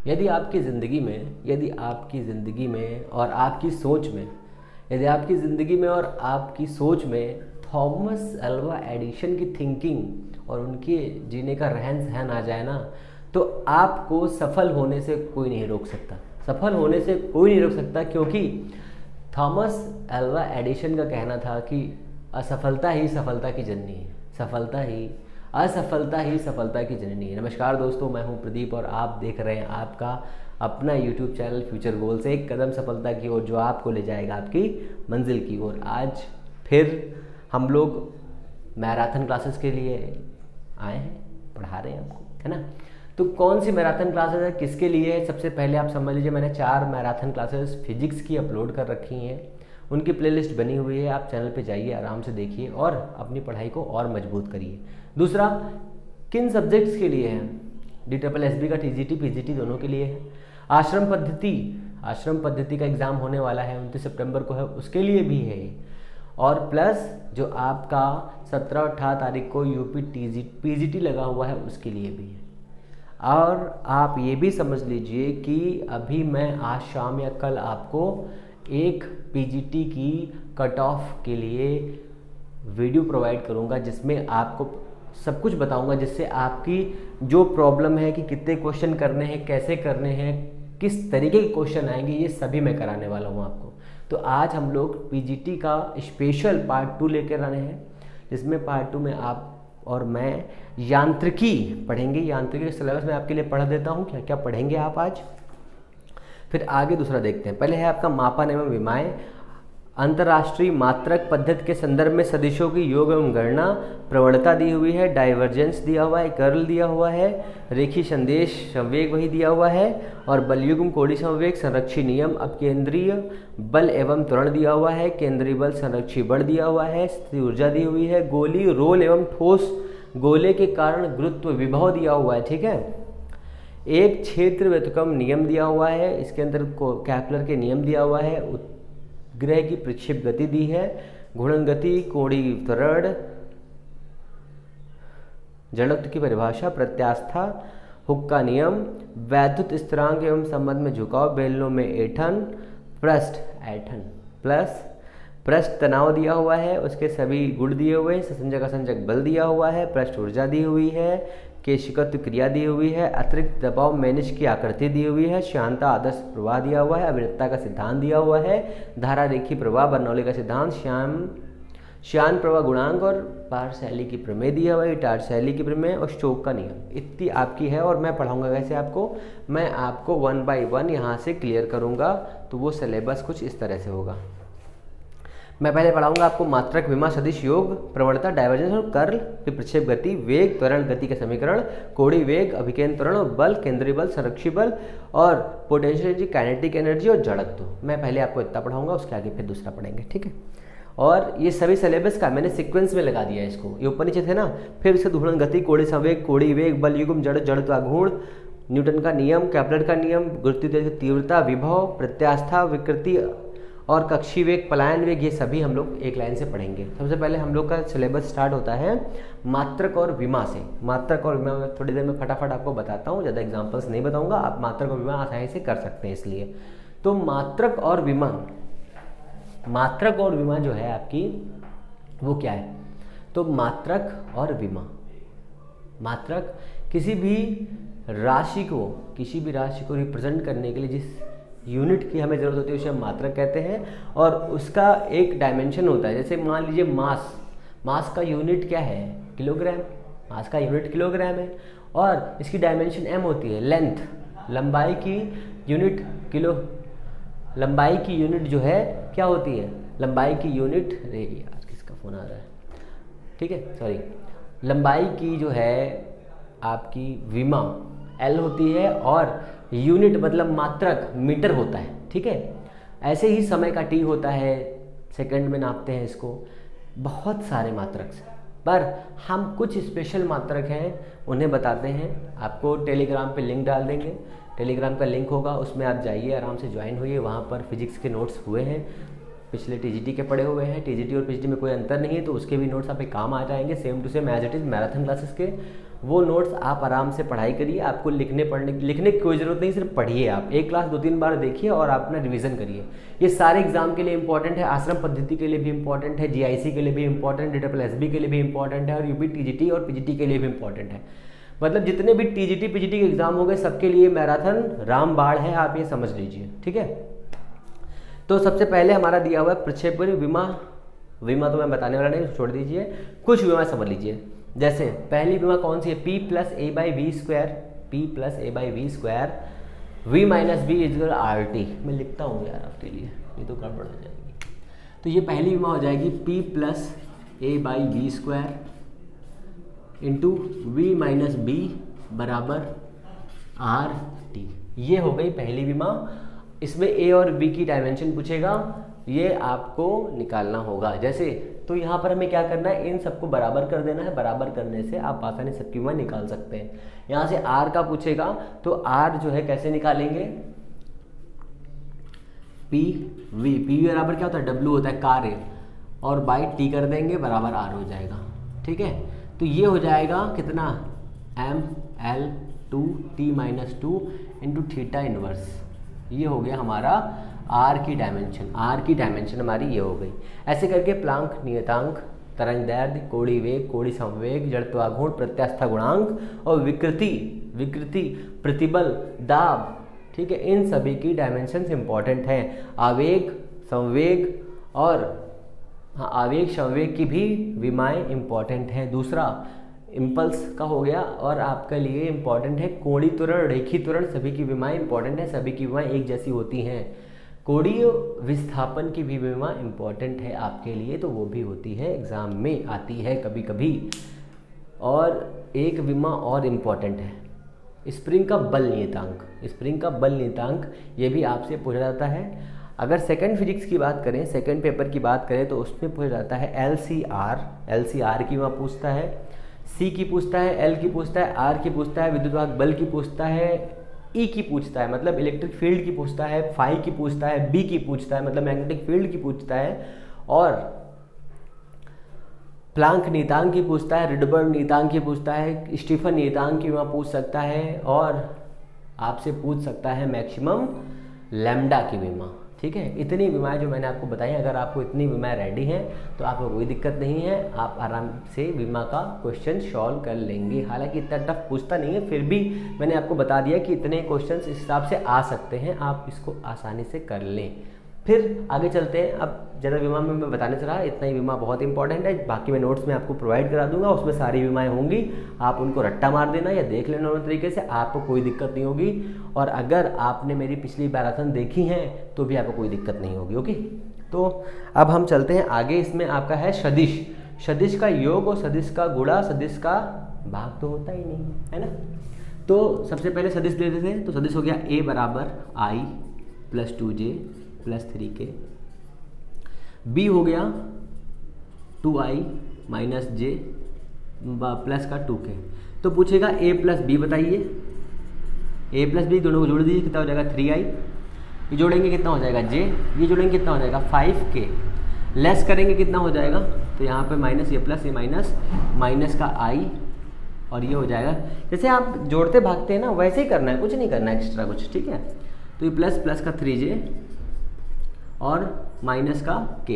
यदि आपकी ज़िंदगी में और आपकी सोच में थॉमस अल्वा एडिसन की थिंकिंग और उनके जीने का रहन सहन आ जाए ना, तो आपको सफल होने से कोई नहीं रोक सकता। क्योंकि थॉमस अल्वा एडिसन का कहना था कि असफलता ही सफलता की जननी है, असफलता ही सफलता की जननी है। नमस्कार दोस्तों, मैं हूं प्रदीप और आप देख रहे हैं आपका अपना यूट्यूब चैनल फ्यूचर गोल से एक कदम सफलता की ओर, जो आपको ले जाएगा आपकी मंजिल की ओर। आज फिर हम लोग मैराथन क्लासेस के लिए आए हैं, पढ़ा रहे हैं आपको, है ना। तो कौन सी मैराथन क्लासेस है, किसके लिए है, सबसे पहले आप समझ लीजिए मैंने 4 मैराथन क्लासेस फिजिक्स की अपलोड कर रखी हैं। उनकी प्लेलिस्ट बनी हुई है, आप चैनल पे जाइए, आराम से देखिए और अपनी पढ़ाई को और मजबूत करिए। दूसरा, किन सब्जेक्ट्स के लिए है, DSSB का TGT PGT दोनों के लिए है। आश्रम पद्धति का एग्ज़ाम होने वाला है, 29 सितंबर को है, उसके लिए भी है। और प्लस जो आपका 17 और 18 तारीख को UP PGT लगा हुआ है, उसके लिए भी है। और आप ये भी समझ लीजिए कि अभी मैं आज शाम या कल आपको एक PGT की कट ऑफ के लिए वीडियो प्रोवाइड करूंगा, जिसमें आपको सब कुछ बताऊंगा, जिससे आपकी जो प्रॉब्लम है कि कितने क्वेश्चन करने हैं, कैसे करने हैं, किस तरीके के क्वेश्चन आएंगे, ये सभी मैं कराने वाला हूं आपको। तो आज हम लोग PGT का स्पेशल पार्ट 2 लेकर आने हैं, जिसमें पार्ट 2 में आप और मैं यांत्रिकी पढ़ेंगे। यांत्रिकी का सिलेबस मैं आपके लिए पढ़ देता हूँ, क्या क्या पढ़ेंगे आप आज। फिर आगे दूसरा देखते हैं। पहले है आपका मापन एवं विमाएं, अंतर्राष्ट्रीय मात्रक पद्धति के संदर्भ में सदिशों की योग एवं गणना, प्रवणता दी हुई है, डाइवर्जेंस दिया हुआ है, कर्ल दिया हुआ है, रेखीय संदेश संवेग वही दिया हुआ है, और बलयुग्म कोणीय संवेग, संरक्षी नियम, अपकेंद्रीय बल एवं त्वरण दिया हुआ है, केंद्रीय बल, संरक्षी बल दिया हुआ है, स्थिति ऊर्जा दी हुई है, गोली रोल एवं ठोस गोले के कारण गुरुत्व विभव दिया हुआ है, ठीक है। एक क्षेत्र व्युत्क्रम नियम दिया हुआ है, इसके अंदर कैपलर के नियम दिया हुआ है, ग्रह की प्रक्षेप गति दी है, घूर्णन गति, कोणीय त्वरण, जड़त्व की परिभाषा, प्रत्यास्था, हुक का नियम, वैद्युत स्थिरांक एवं संबंध में झुकाव, बेलनों में ऐंठन, ऐंठन प्लस पृष्ठ तनाव दिया हुआ है, उसके सभी गुण दिए हुए हैं, ससंजक असंजक बल दिया हुआ है, पृष्ठ ऊर्जा दी हुई है, केशिकत्व क्रिया दी हुई है, अतिरिक्त दबाव मैनिश की आकृति दी हुई है, श्यानता आदर्श प्रवाह दिया हुआ है, अविरतता का सिद्धांत दिया हुआ है, धारा रेखीय प्रवाह, बर्नौली का सिद्धांत, श्यान प्रवाह गुणांक और पारशैली की प्रमेय दिया हुआ है, टारशैली की प्रमेय और स्टोक का नियम। इतनी आपकी है और मैं पढ़ाऊंगा कैसे आपको, मैं आपको 1 बाय 1 यहाँ से क्लियर करूँगा। तो वो सिलेबस कुछ इस तरह से होगा। मैं पहले पढ़ाऊंगा आपको मात्रक, विमा, सदिश, योग, प्रवणता, डाइवर्जेंस और कर्ल, फिर प्रक्षेप गति, वेग, त्वरण गति के समीकरण, कोणीय वेग, अभिकेंद्र त्वरण और बल, केंद्रीय बल, संरक्षी बल और पोटेंशियल एनर्जी, काइनेटिक एनर्जी और जड़त्व। मैं पहले आपको इतना पढ़ाऊंगा, उसके आगे फिर दूसरा पढ़ेंगे, ठीक है। और ये सभी सिलेबस का मैंने सीक्वेंस में लगा दिया है इसको, ये ऊपर नीचे थे ना। फिर इसके घूर्णन गति, कोणीय संवेग, कोणीय वेग, बल युग्म, जड़त्व आघूर्ण, न्यूटन का नियम, कैपलर का नियम, गुरुत्व की तीव्रता, विभव, प्रत्यास्था, विकृति और कक्षीय वेग, पलायन वेग, ये सभी हम लोग एक लाइन से पढ़ेंगे। सबसे पहले हम लोग का सिलेबस स्टार्ट होता है मात्रक और विमा से। मात्रक और विमा मैं थोड़ी देर में फटाफट आपको बताता हूँ, ज़्यादा एग्जांपल्स नहीं बताऊंगा, आप मात्रक और विमा आसानी से कर सकते हैं। इसलिए तो मात्रक और विमा जो है आपकी, वो क्या है, तो मात्रक और विमा, मात्रक किसी भी राशि को रिप्रेजेंट करने के लिए जिस यूनिट की हमें ज़रूरत होती है उसे हम मात्रक कहते हैं, और उसका एक डायमेंशन होता है। जैसे मान लीजिए मास का यूनिट क्या है, किलोग्राम, मास का यूनिट किलोग्राम है, और इसकी डायमेंशन m होती है। लेंथ, लंबाई की यूनिट जो है क्या होती है, लंबाई की यूनिट, अरे यार किसका फ़ोन आ रहा है, ठीक है, सॉरी, लंबाई की जो है आपकी विमा L होती है, और यूनिट मतलब मात्रक मीटर होता है, ठीक है। ऐसे ही समय का T होता है, सेकंड में नापते हैं इसको। बहुत सारे मात्रक से, पर हम कुछ स्पेशल मात्रक हैं उन्हें बताते हैं। आपको टेलीग्राम पे लिंक डाल देंगे, टेलीग्राम का लिंक होगा, उसमें आप जाइए, आराम से ज्वाइन होइए। वहाँ पर फिजिक्स के नोट्स हुए हैं, पिछले TGT के पढ़े हुए हैं। TGT और PGT में कोई अंतर नहीं है, तो उसके भी नोट्स आप पे काम आ जाएंगे, same to same as it is marathon classes के। वो नोट्स आप आराम से पढ़ाई करिए, आपको लिखने की कोई ज़रूरत नहीं, सिर्फ पढ़िए आप, एक क्लास 2-3 बार देखिए और आप अपना रिवीजन करिए। ये सारे एग्जाम के लिए इंपॉर्टेंट है, आश्रम पद्धति के लिए भी इंपॉर्टेंट है, जीआईसी के लिए भी इंपॉर्टेंट है, DSSB के लिए भी इंपॉर्टेंट है और यूपी TGT और PGT के लिए भी इंपॉर्टेंट है। मतलब जितने भी TGT PGT के एग्जाम हो गए सबके लिए मैराथन रामबाण है, आप ये समझ लीजिए, ठीक है। तो सबसे पहले हमारा दिया हुआ है प्रक्षेपण विमा तो मैं बताने वाला नहीं, छोड़ दीजिए, कुछ विमा समझ लीजिए। जैसे पहली विमा कौन सी है, P + A/V square, P + A/V square V - B = RT। मैं लिखता हूँ यार आपके लिए, ये तो गड़बड़ हो जाएगी। तो ये पहली विमा हो जाएगी P + A/V square into V - B = RT। ये हो गई पहली विमा। इसमें A और B की डायमेंशन पूछेगा, ये आपको निकालना होगा। जैसे तो यहाँ पर हमें क्या करना है, इन सबको बराबर कर देना है, बराबर करने से आप आसानी से सबकी विमा निकाल सकते हैं। यहाँ से R का पूछेगा तो R जो है कैसे निकालेंगे, PV बराबर क्या होता है, W होता है कार्य, और बाई T कर देंगे बराबर R हो जाएगा, ठीक है। तो ये हो जाएगा कितना, ML2T - 2 इंटू थीटा इनवर्स। ये हो गया हमारा R की डायमेंशन हमारी ये हो गई। ऐसे करके प्लांक नियतांक, तरंग दैर्ध्य, कोणीय वेग, कोणीय संवेग, जड़त्वाघूर्ण, प्रत्यास्था गुणांक और विकृति, प्रतिबल, दाब, ठीक है, इन सभी की डायमेंशंस इंपॉर्टेंट हैं। आवेग, संवेग की भी विमाएँ इंपॉर्टेंट हैं। दूसरा इम्पल्स का हो गया, और आपके लिए इंपॉर्टेंट है कोणीय त्वरण, रेखीय त्वरण, सभी की विमाएँ इंपॉर्टेंट है, सभी की विमाएँ एक जैसी होती हैं। कोणीय विस्थापन की भी विमा इंपॉर्टेंट है आपके लिए, तो वो भी होती है, एग्जाम में आती है कभी कभी। और एक विमा और इम्पॉर्टेंट है, स्प्रिंग का बल नियतांक, ये भी आपसे पूछा जाता है। अगर सेकंड फिजिक्स की बात करें, सेकंड पेपर की बात करें, तो उसमें पूछा जाता है LCR की विमा पूछता है, C की पूछता है, L की पूछता है, R की पूछता है, विद्युत वाहक बल की पूछता है, E की पूछता है मतलब इलेक्ट्रिक फील्ड की पूछता है, फाई की पूछता है, B की पूछता है मतलब मैग्नेटिक फील्ड की पूछता है, और प्लांक नियतांक की पूछता है, रिडबर्ग नियतांक की पूछता है, स्टीफन नियतांक की वहाँ पूछ सकता है, और आपसे पूछ सकता है मैक्सिमम लैम्डा की विमा, ठीक है। इतनी विमाएँ जो मैंने आपको बताई, अगर आपको इतनी विमाएँ रेडी हैं तो आपको कोई दिक्कत नहीं है, आप आराम से विमा का क्वेश्चन सॉल्व कर लेंगे। हालांकि इतना टफ पूछता नहीं है, फिर भी मैंने आपको बता दिया कि इतने क्वेश्चंस इस हिसाब से आ सकते हैं, आप इसको आसानी से कर लें। फिर आगे चलते हैं। अब जनरल विमा में मैं बताने चला, इतना ही विमा बहुत इंपॉर्टेंट है, बाकी मैं नोट्स में आपको प्रोवाइड करा दूंगा, उसमें सारी विमाएँ होंगी, आप उनको रट्टा मार देना या देख लेना उस तरीके से, आपको कोई दिक्कत नहीं होगी। और अगर आपने मेरी पिछली मैराथन देखी हैं तो भी आपको कोई दिक्कत नहीं होगी, ओके। तो अब हम चलते हैं आगे। इसमें आपका है सदिश का योग और सदिश का गुणा, सदिश का भाग तो होता ही नहीं है ना। तो सबसे पहले सदिश लेते थे, तो सदिश हो गया A = I + 2j + 3k, B हो गया 2i - j प्लस का 2k। तो पूछेगा A + B बताइए, A + B दोनों को जोड़ दीजिए, कितना हो जाएगा 3i, ये जोड़ेंगे कितना हो जाएगा j, ये जोड़ेंगे कितना हो जाएगा 5k, लेस करेंगे कितना हो जाएगा, तो यहाँ पे माइनस, ये प्लस, ये माइनस का i, और ये हो जाएगा, जैसे आप जोड़ते भागते हैं ना वैसे ही करना है, कुछ नहीं करना है एक्स्ट्रा कुछ, ठीक है। तो ये प्लस का 3j और माइनस का k,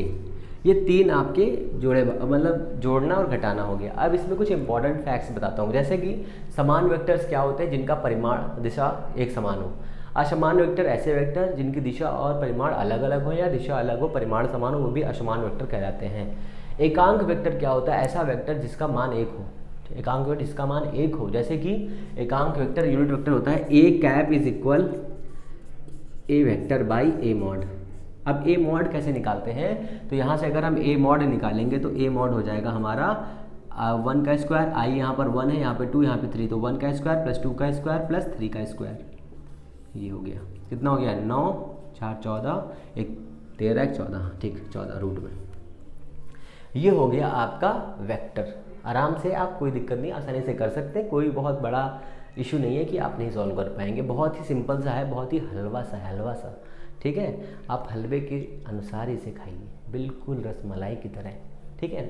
ये तीन आपके जोड़े, मतलब जोड़ना और घटाना हो गया। अब इसमें कुछ इंपॉर्टेंट फैक्ट्स बताता हूँ, जैसे कि समान वेक्टर्स क्या होते हैं, जिनका परिमाण दिशा एक समान हो। असमान वेक्टर ऐसे वेक्टर जिनकी दिशा और परिमाण अलग अलग हो, या दिशा अलग हो परिमाण समान हो, वो भी असमान वेक्टर कहलाते हैं। एकांक वेक्टर क्या होता है, ऐसा वेक्टर जिसका मान 1 हो, एकांक वेक्टर जिसका मान 1 हो, जैसे कि एकांक वेक्टर यूनिट वेक्टर होता है A = A vector by A mod. अब A मॉड कैसे निकालते हैं, तो यहाँ से अगर हम A मॉड निकालेंगे तो A मॉड हो जाएगा हमारा 1 का स्क्वायर, i यहाँ पर 1 है, यहाँ पे 2, यहाँ पे 3, तो 1 का स्क्वायर प्लस 2 का स्क्वायर प्लस 3 का स्क्वायर, ये हो गया, कितना हो गया 9, 4, 14, 1, 13, 1, 14, ठीक 14 रूट में। ये हो गया आपका वेक्टर। आराम से आप, कोई दिक्कत नहीं, आसानी से कर सकते हैं, कोई बहुत बड़ा इशू नहीं है कि आप नहीं सॉल्व कर पाएंगे, बहुत ही सिंपल सा है, बहुत ही हलवा सा, ठीक है। आप हलवे के अनुसार इसे खाइए, बिल्कुल रसमलाई की तरह, ठीक है।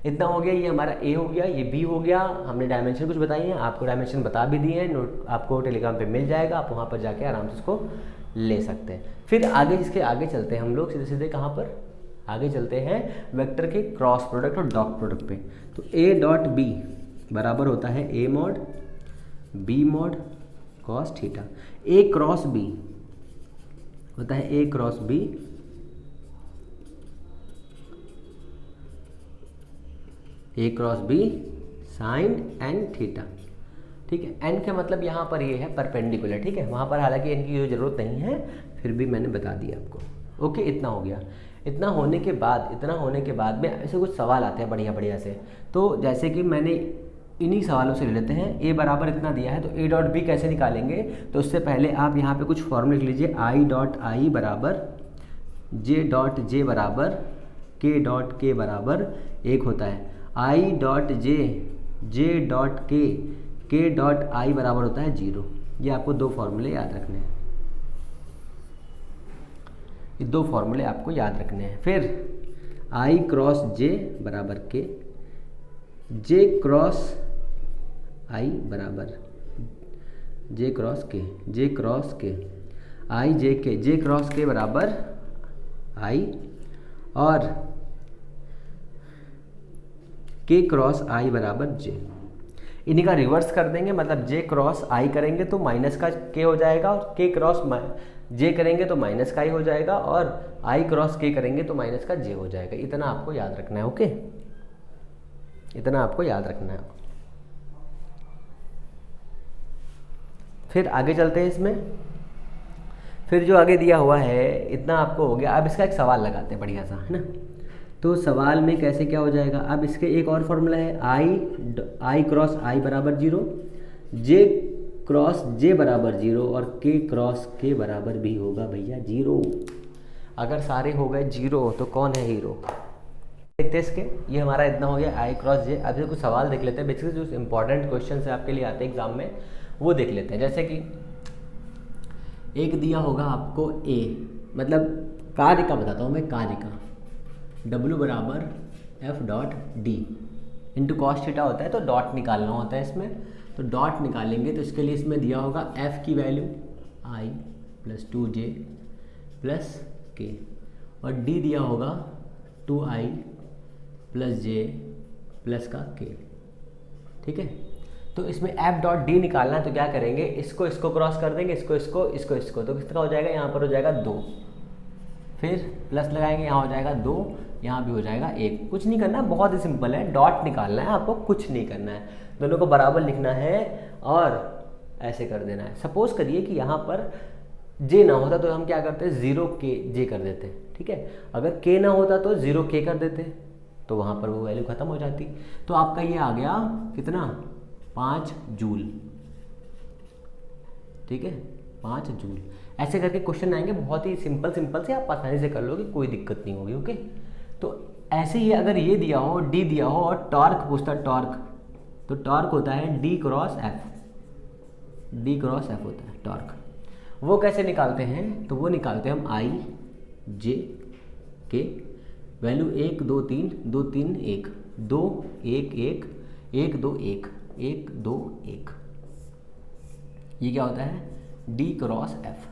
इतना हो गया, ये हमारा ए हो गया, ये बी हो गया। हमने डायमेंशन कुछ बताई हैं, आपको डायमेंशन बता भी दिए हैं, नोट आपको टेलीग्राम पे मिल जाएगा, आप वहाँ पर जाके आराम से इसको ले सकते हैं। फिर आगे जिसके आगे चलते हैं हम लोग सीधे सीधे कहाँ पर आगे चलते हैं, वेक्टर के क्रॉस प्रोडक्ट और डॉट प्रोडक्ट पे। तो ए डॉट बी बराबर होता है A mod B mod cos theta. A cross B होता है A cross B A cross B sine n theta. ठीक है, एन का मतलब यहाँ पर ये है परपेंडिकुलर। ठीक है, वहाँ पर हालांकि एन की जरूरत नहीं है, फिर भी मैंने बता दिया आपको। ओके, इतना हो गया। इतना होने के बाद में ऐसे कुछ सवाल आते हैं बढ़िया बढ़िया से। तो जैसे कि मैंने इन्हीं सवालों से ले लेते हैं। ए बराबर इतना दिया है, तो ए डॉट बी कैसे निकालेंगे, तो उससे पहले आप यहाँ पे कुछ फॉर्मूले लिख लीजिए। आई डॉट आई बराबर जे डॉट जे बराबर के डॉट के बराबर एक होता है। आई डॉट जे डॉट के डॉट आई बराबर होता है 0। ये आपको दो फॉर्मूले याद रखने हैं, ये दो फॉर्मूले आपको याद रखने हैं। फिर आई क्रॉस जे बराबर के, जे क्रॉस आई बराबर जे क्रॉस के आई जे क्रॉस के बराबर आई, और के क्रॉस आई बराबर जे। इन्हीं का रिवर्स कर देंगे, मतलब जे क्रॉस आई करेंगे तो माइनस का के हो जाएगा, और के क्रॉस जे करेंगे तो माइनस का ही हो जाएगा, और आई क्रॉस के करेंगे तो माइनस का जे हो जाएगा। इतना आपको याद रखना है। ओके, इतना आपको याद रखना है। फिर आगे चलते हैं इसमें। फिर जो आगे दिया हुआ है इतना आपको हो गया। अब इसका एक सवाल लगाते हैं बढ़िया सा, है ना। तो सवाल में कैसे क्या हो जाएगा, अब इसके एक और फॉर्मूला है, आई क्रॉस आई बराबर 0, जे क्रॉस जे बराबर 0, और के क्रॉस के बराबर भी होगा भैया 0। अगर सारे हो गए 0 तो कौन है हीरो। देखते हैं इसके, ये हमारा इतना हो गया आई क्रॉस जे। अब कुछ सवाल देख लेते हैं, बेसिकली जो इंपॉर्टेंट क्वेश्चन है आपके लिए आते हैं एग्जाम में, वो देख लेते हैं। जैसे कि एक दिया होगा आपको ए, मतलब कार्य का बताता हूँ मैं, कार्य का W बराबर F dot D into cos theta होता है, तो डॉट निकालना होता है इसमें। तो डॉट निकालेंगे तो इसके लिए इसमें दिया होगा एफ की वैल्यू आई प्लस 2j प्लस के, और डी दिया होगा 2i प्लस जे प्लस का के। ठीक है, तो इसमें एफ डॉट डी निकालना है, तो क्या करेंगे, इसको क्रॉस कर देंगे, इसको, तो किसका हो जाएगा, यहाँ पर हो जाएगा 2, फिर प्लस लगाएंगे, यहाँ हो जाएगा 2, यहाँ भी हो जाएगा 1। कुछ नहीं करना, बहुत ही सिंपल है, डॉट निकालना है आपको, कुछ नहीं करना है, दोनों को बराबर लिखना है और ऐसे कर देना है। सपोज करिए कि यहाँ पर जे ना होता तो हम क्या करते, 0k जे कर देते। ठीक है, अगर k ना होता तो 0k कर देते, तो वहाँ पर वो वैल्यू खत्म हो जाती। तो आपका ये आ गया कितना, 5 जूल। ठीक है, 5 जूल। ऐसे करके क्वेश्चन आएंगे, बहुत ही सिंपल से, आप आसानी से कर लोगे, कोई दिक्कत नहीं होगी। ओके, तो ऐसे ही अगर ये दिया हो, डी दिया हो और टॉर्क पूछता है, टॉर्क, तो टॉर्क होता है डी क्रॉस एफ होता है टॉर्क। वो कैसे निकालते हैं, तो वो निकालते हैं हम आई जे के वैल्यू 1 2 3 2 3 1 2 1 1 1 2 1 1 2 1, ये क्या होता है, डी क्रॉस एफ।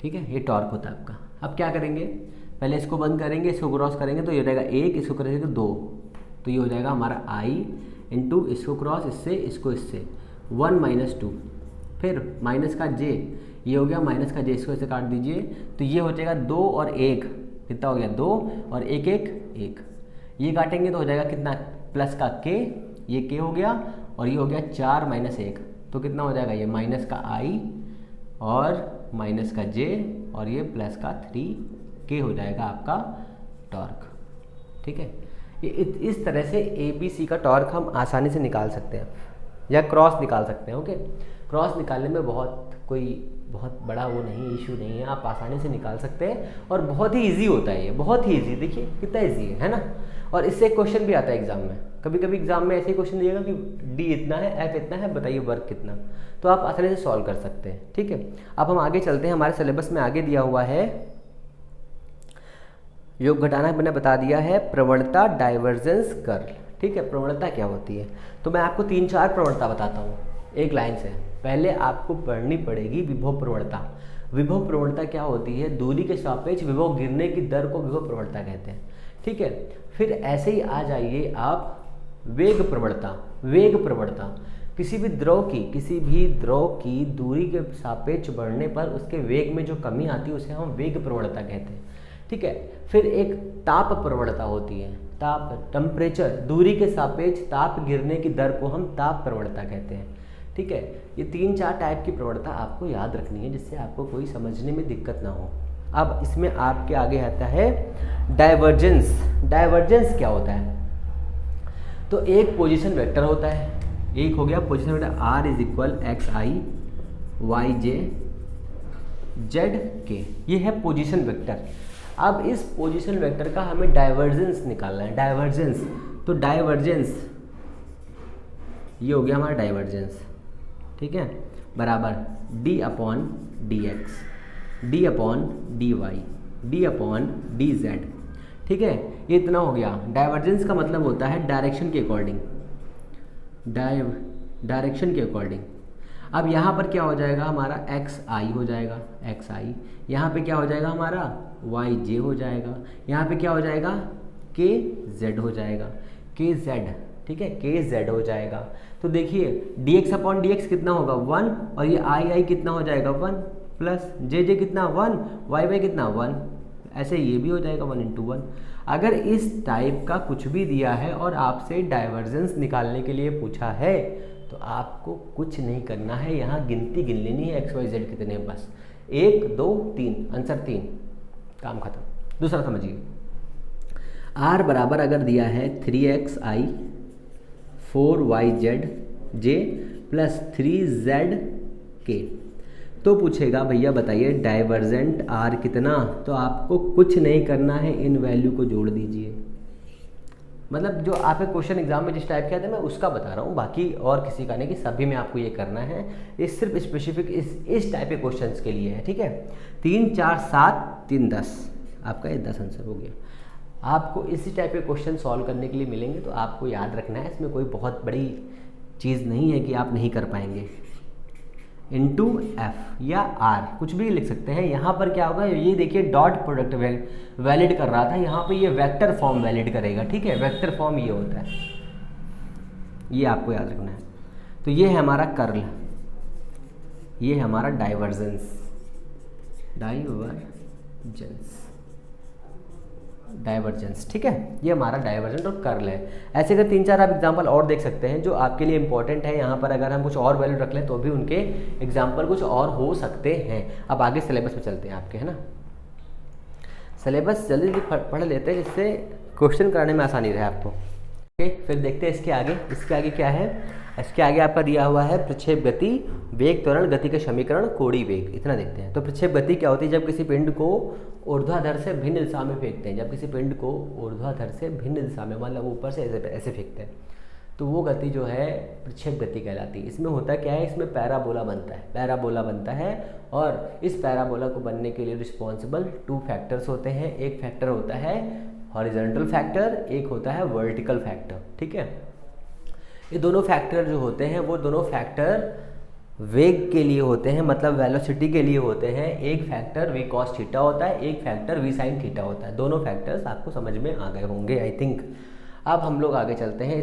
ठीक है, ये टॉर्क होता है आपका। अब क्या करेंगे, पहले इसको बंद करेंगे, इसको क्रॉस करेंगे तो ये हो जाएगा 1, इसको करेंगे 2, तो ये हो जाएगा हमारा आई इंटू इसको क्रॉस इससे 1 - 2, फिर माइनस का जे, ये हो गया माइनस का जे, इसको ऐसे काट दीजिए, तो ये हो जाएगा 2 और 1, कितना हो गया 2 और 1 1 1, ये काटेंगे तो हो जाएगा कितना, प्लस का के, ये के हो गया, और ये हो गया 4 - 1, तो कितना हो जाएगा, ये माइनस का आई और माइनस का जे, और ये प्लस का 3k हो जाएगा आपका टॉर्क। ठीक है, ये इस तरह से ABC का टॉर्क हम आसानी से निकाल सकते हैं, या क्रॉस निकाल सकते हैं। ओके, क्रॉस निकालने में बहुत बड़ा वो नहीं, इशू नहीं है, आप आसानी से निकाल सकते हैं, और बहुत ही इजी होता है ये, बहुत ही इजी। देखिए कितना इजी है ना। और इससे एक क्वेश्चन भी आता है एग्जाम में, कभी कभी एग्जाम में ऐसे ही क्वेश्चन दिएगा कि डी इतना है, एफ इतना है, बताइए वर्क कितना, तो आप आसानी से सॉल्व कर सकते हैं। ठीक है, अब हम आगे चलते हैं, हमारे सिलेबस में आगे दिया हुआ है योग घटाना मैंने बता दिया है। प्रवणता, डाइवर्जेंस, कर्ल। ठीक है, प्रवणता क्या होती है, तो मैं आपको 3-4 प्रवणता बताता हूँ एक लाइन से। पहले आपको पढ़नी पड़ेगी विभव प्रवणता। विभव प्रवणता क्या होती है, दूरी के सापेक्ष विभव गिरने की दर को विभव प्रवणता कहते हैं। ठीक है, फिर ऐसे ही आ जाइए आप वेग प्रवणता। वेग प्रवणता किसी भी द्रव की दूरी के सापेक्ष बढ़ने पर उसके वेग में जो कमी आती है उसे हम वेग प्रवणता कहते हैं। ठीक है, फिर एक ताप प्रवणता होती है। ताप, टेम्परेचर, दूरी के सापेक्ष ताप गिरने की दर को हम ताप प्रवणता कहते हैं। ठीक है, ये 3-4 टाइप की प्रवणता आपको याद रखनी है जिससे आपको कोई समझने में दिक्कत ना हो। अब इसमें आपके आगे आता है डाइवर्जेंस। डाइवर्जेंस क्या होता है, तो एक पोजीशन वेक्टर होता है, एक हो गया position vector r is equal x i y j z के, ये है पोजीशन वेक्टर। अब इस पोजीशन वेक्टर का हमें डाइवर्जेंस निकालना है। डाइवर्जेंस, तो डाइवर्जेंस ये हो गया हमारा डाइवर्जेंस। ठीक है, बराबर d upon d x, d upon d y, d upon d z. ठीक है, ये इतना हो गया। डाइवर्जेंस का मतलब होता है डायरेक्शन के अकॉर्डिंग, डायरेक्शन के अकॉर्डिंग। अब यहाँ पर क्या हो जाएगा हमारा एक्स आई हो जाएगा, एक्स आई। यहाँ पे क्या हो जाएगा हमारा वाई जे हो जाएगा। यहाँ पे क्या हो जाएगा के जेड हो जाएगा, के जेड। ठीक है, के जेड हो जाएगा। तो देखिए D x upon d x कितना होगा 1, और ये आई आई कितना हो जाएगा 1, प्लस जे जे कितना 1, वाई वाई कितना 1, ऐसे ये भी हो जाएगा 1 × 1। अगर इस टाइप का कुछ भी दिया है और आपसे डाइवर्जेंस निकालने के लिए पूछा है तो आपको कुछ नहीं करना है, यहाँ गिनती गिन लेनी है एक्स वाई जेड कितने, बस 1 2 3, आंसर 3, काम खत्म। दूसरा समझिए, आर बराबर अगर दिया है 3xi 4yz जे प्लस 3zk, तो पूछेगा भैया बताइए डाइवर्जेंट आर कितना, तो आपको कुछ नहीं करना है, इन वैल्यू को जोड़ दीजिए। मतलब जो आपके क्वेश्चन एग्जाम में जिस टाइप के आते हैं मैं उसका बता रहा हूँ, बाकी और किसी का नहीं, कि सभी में आपको ये करना है। ये सिर्फ स्पेसिफिक इस टाइप के क्वेश्चंस के लिए है। ठीक है, 3 4 7 3 10, आपका ये 10 आंसर हो गया। आपको इसी टाइप के क्वेश्चन सॉल्व करने के लिए मिलेंगे, तो आपको याद रखना है, इसमें कोई बहुत बड़ी चीज़ नहीं है कि आप नहीं कर पाएंगे। इंटू एफ या आर कुछ भी लिख सकते हैं। यहाँ पर क्या होगा, ये देखिए डॉट प्रोडक्ट वैलिड कर रहा था, यहाँ पे ये वेक्टर फॉर्म वैलिड करेगा। ठीक है, वेक्टर फॉर्म ये होता है, ये आपको याद रखना है। तो ये है हमारा कर्ल, ये है हमारा डाइवर्जेंस, डाइवर्जेंस। ठीक है, ये हमारा डाइवर्जेंट और कर्ल है। ऐसे अगर 3 4 आप एग्जांपल और देख सकते हैं जो आपके लिए इंपॉर्टेंट है। यहाँ पर अगर हम कुछ और वैल्यू रख लें तो भी उनके एग्जांपल कुछ और हो सकते हैं। अब आगे सिलेबस में चलते हैं आपके, है ना। सिलेबस जल्दी जल्दी पढ़ लेते हैं जिससे क्वेश्चन कराने में आसानी रहे आपको। ओके, फिर देखते हैं इसके आगे क्या है। इसके आगे आपका दिया हुआ है प्रक्षेप गति, वेग त्वरण, गति के समीकरण, कोणीय वेग, इतना देखते हैं। तो प्रक्षेप गति क्या होती है, जब किसी पिंड को ऊर्ध्वाधर से भिन्न दिशा में फेंकते हैं। जब किसी पिंड को ऊर्ध्वाधर से भिन्न दिशा में, मतलब ऊपर से ऐसे फेंकते हैं, तो वो गति जो है प्रक्षेप गति कहलाती है। इसमें होता क्या है, इसमें पैराबोला बनता है और इस पैराबोला को बनने के लिए रिस्पॉन्सिबल 2 फैक्टर्स होते हैं। एक फैक्टर होता है हॉरिजॉन्टल फैक्टर, एक होता है वर्टिकल फैक्टर। ठीक है, ये दोनों फैक्टर जो होते हैं वो दोनों फैक्टर वेग के लिए होते हैं, मतलब वेलोसिटी के लिए होते हैं। एक फैक्टर v cos थीटा होता है, एक फैक्टर v sin थीटा होता है। दोनों फैक्टर्स आपको समझ में आ गए होंगे आई थिंक। अब हम लोग आगे चलते हैं।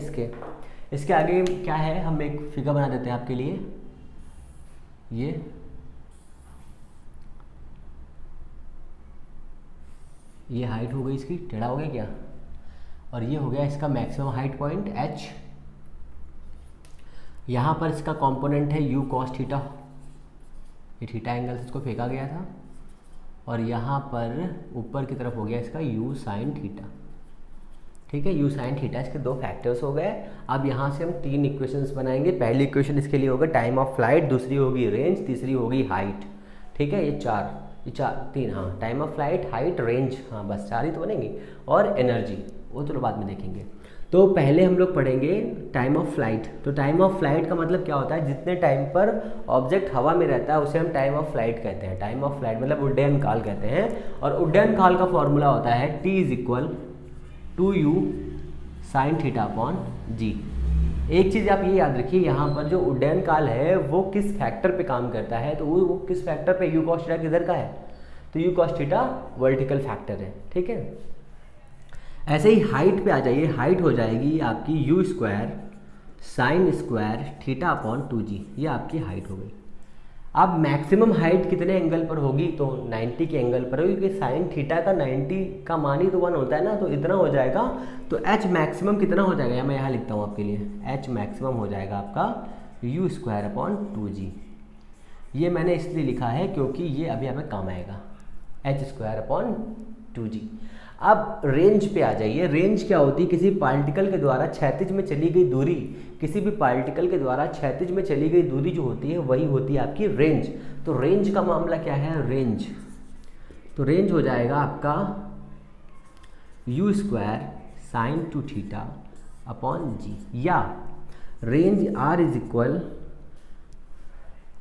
इसके आगे क्या है, हम एक फिगर बना देते हैं आपके लिए। ये हाइट हो गई इसकी, टेढ़ा हो गया क्या, और ये हो गया इसका मैक्सिमम हाइट पॉइंट h। यहाँ पर इसका कंपोनेंट है u cos थीटा, ये थीटा एंगल से इसको फेंका गया था, और यहाँ पर ऊपर की तरफ हो गया इसका u sin थीटा। ठीक है, u sin थीटा, इसके 2 फैक्टर्स हो गए। अब यहाँ से हम 3 इक्वेशंस बनाएंगे। पहली इक्वेशन इसके लिए होगा टाइम ऑफ फ्लाइट, दूसरी होगी रेंज, तीसरी होगी हाइट। ठीक है, ये 3 हाँ, time of flight, height, range, हाँ बस 4 ही तो बनेंगी, और एनर्जी वो तो बाद में देखेंगे। तो पहले हम लोग पढ़ेंगे टाइम ऑफ फ्लाइट। तो टाइम ऑफ फ्लाइट का मतलब क्या होता है, जितने टाइम पर ऑब्जेक्ट हवा में रहता है उसे हम टाइम ऑफ फ्लाइट कहते हैं। टाइम ऑफ फ्लाइट मतलब उड्डयन काल कहते हैं। और उड्डयन काल का फॉर्मूला होता है t = 2u sin θ/g। एक चीज़ आप ये याद रखिए, यहाँ पर जो उड्डयन काल है वो किस फैक्टर पे काम करता है, तो वो किस फैक्टर पे, u cos θ किधर का है, तो u cos θ वर्टिकल फैक्टर है, ठीक है। ऐसे ही हाइट पे आ जाइए, हाइट हो जाएगी आपकी u² sin² θ/2g, ये आपकी हाइट हो गई। अब मैक्सिमम हाइट कितने एंगल पर होगी, तो 90 के एंगल पर होगी, क्योंकि साइन थीटा का 90 का मान ही तो 1 होता है ना, तो इतना हो जाएगा। तो h मैक्सिमम कितना हो जाएगा, या मैं यहाँ लिखता हूँ आपके लिए, h मैक्सिमम हो जाएगा आपका u²/2g। ये मैंने इसलिए लिखा है क्योंकि ये अभी हमें काम आएगा, h²/2g। अब रेंज पे आ जाइए। रेंज क्या होती है, किसी पार्टिकल के द्वारा क्षैतिज में चली गई दूरी, किसी भी पार्टिकल के द्वारा क्षैतिज में चली गई दूरी जो होती है वही होती है आपकी रेंज। तो रेंज का मामला क्या है, रेंज, तो रेंज हो जाएगा आपका u² sin 2θ/g, या रेंज r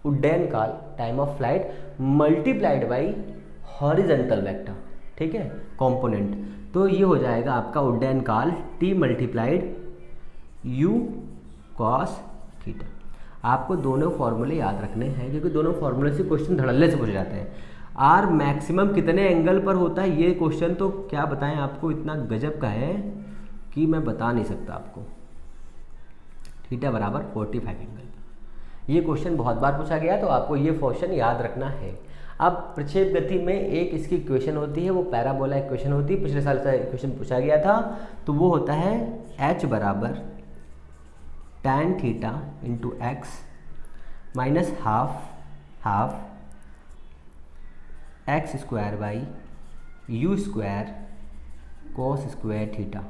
उड्डयन काल time of flight multiplied by horizontal vector, ठीक है, कंपोनेंट। तो ये हो जाएगा आपका उड्डयन काल t × u cos θ। आपको दोनों फॉर्मूले याद रखने हैं, क्योंकि दोनों फॉर्मूले से क्वेश्चन धड़ल्ले से पूछ जाते हैं। r मैक्सिमम कितने एंगल पर होता है, ये क्वेश्चन तो क्या बताएं आपको, इतना गजब का है कि मैं बता नहीं सकता आपको। θ = 45 एंगल पर ये क्वेश्चन बहुत बार पूछा गया, तो आपको ये क्वेश्चन याद रखना है। अब प्रक्षेप गति में एक इसकी इक्वेशन होती है, वो पैराबोला इक्वेशन होती है, पिछले साल से इक्वेशन पूछा गया था, तो वो होता है h = tan θ × x - half x² u² cos² θ।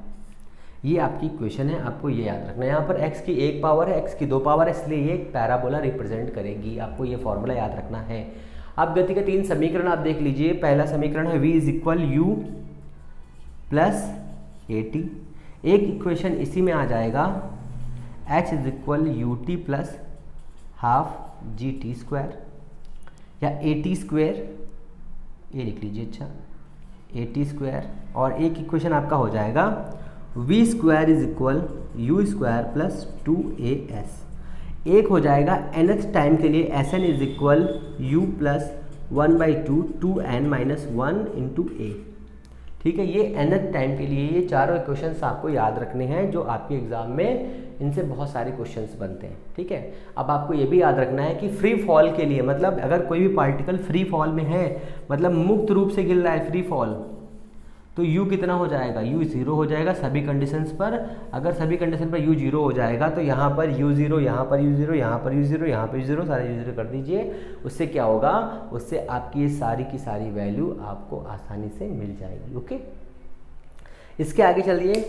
ये आपकी इक्वेशन है, आपको ये याद रखना है। यहाँ पर x की 1 पावर है, x की 2 पावर है, इसलिए ये एक पैराबोला रिप्रेजेंट करेगी, आपको ये फॉर्मूला याद रखना है। अब गति का 3 समीकरण आप देख लीजिए। पहला समीकरण है v = u + at। एक इक्वेशन इसी में आ जाएगा h = ut + हाफ gt², या at², ये लिख लीजिए, अच्छा at²। और एक इक्वेशन आपका हो जाएगा v² = u² + 2as। एक हो जाएगा nth टाइम के लिए Sn = u + 1/2 2n - 1 × a, ठीक है। ये nth टाइम के लिए ये चारों इक्वेशंस आपको याद रखने हैं, जो आपके एग्जाम में इनसे बहुत सारे क्वेश्चंस बनते हैं, ठीक है। अब आपको ये भी याद रखना है कि फ्री फॉल के लिए, मतलब अगर कोई भी पार्टिकल फ्री फॉल में है, मतलब मुक्त रूप से गिर रहा है, फ्री फॉल, तो u कितना हो जाएगा, u 0 हो जाएगा सभी कंडीशंस पर। अगर सभी कंडीशन पर u 0 हो जाएगा तो यहाँ पर u 0, यहाँ पर u 0, यहाँ पर u 0, यहाँ पर u 0, सारे u 0 कर दीजिए। उससे क्या होगा, उससे आपकी ये सारी की सारी वैल्यू आपको आसानी से मिल जाएगी, ओके। इसके आगे चलिए।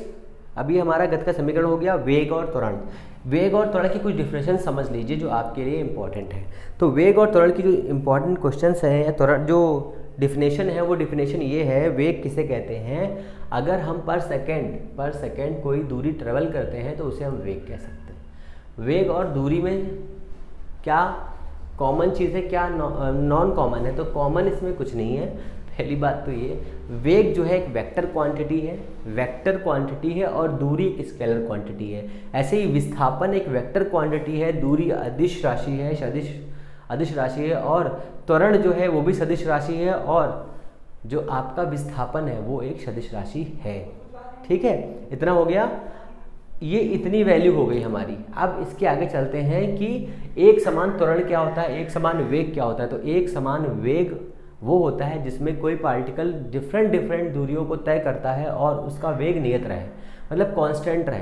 अभी हमारा गति का समीकरण हो गया वेग और त्वरण। वेग और त्वरण की कुछ डिफिनेशन समझ लीजिए जो आपके लिए इंपॉर्टेंट है। तो वेग और त्वरण की जो इंपॉर्टेंट क्वेश्चंस हैं, या त्वरण जो डिफिनेशन है, वो डिफिनेशन ये है, वेग किसे कहते हैं, अगर हम पर सेकेंड कोई दूरी ट्रेवल करते हैं तो उसे हम वेग कह सकते हैं। वेग और दूरी में क्या कॉमन चीज़ है, क्या नॉन कॉमन है, तो कॉमन इसमें कुछ नहीं है। पहली बात तो ये, वेग जो है एक वेक्टर क्वांटिटी है और दूरी एक स्केलर क्वांटिटी है। ऐसे ही विस्थापन एक वेक्टर क्वांटिटी है, दूरी अदिश राशि है, अदिश राशि है, और त्वरण जो है वो भी सदिश राशि है, और जो आपका विस्थापन है वो एक सदिश राशि है, ठीक है। इतना हो गया, ये इतनी वैल्यू हो गई हमारी। अब इसके आगे चलते हैं कि एक समान त्वरण क्या होता है, एक समान वेग क्या होता है। तो एक समान वेग वो होता है जिसमें कोई पार्टिकल डिफरेंट दूरियों को तय करता है और उसका वेग नियत रहे, मतलब कांस्टेंट रहे।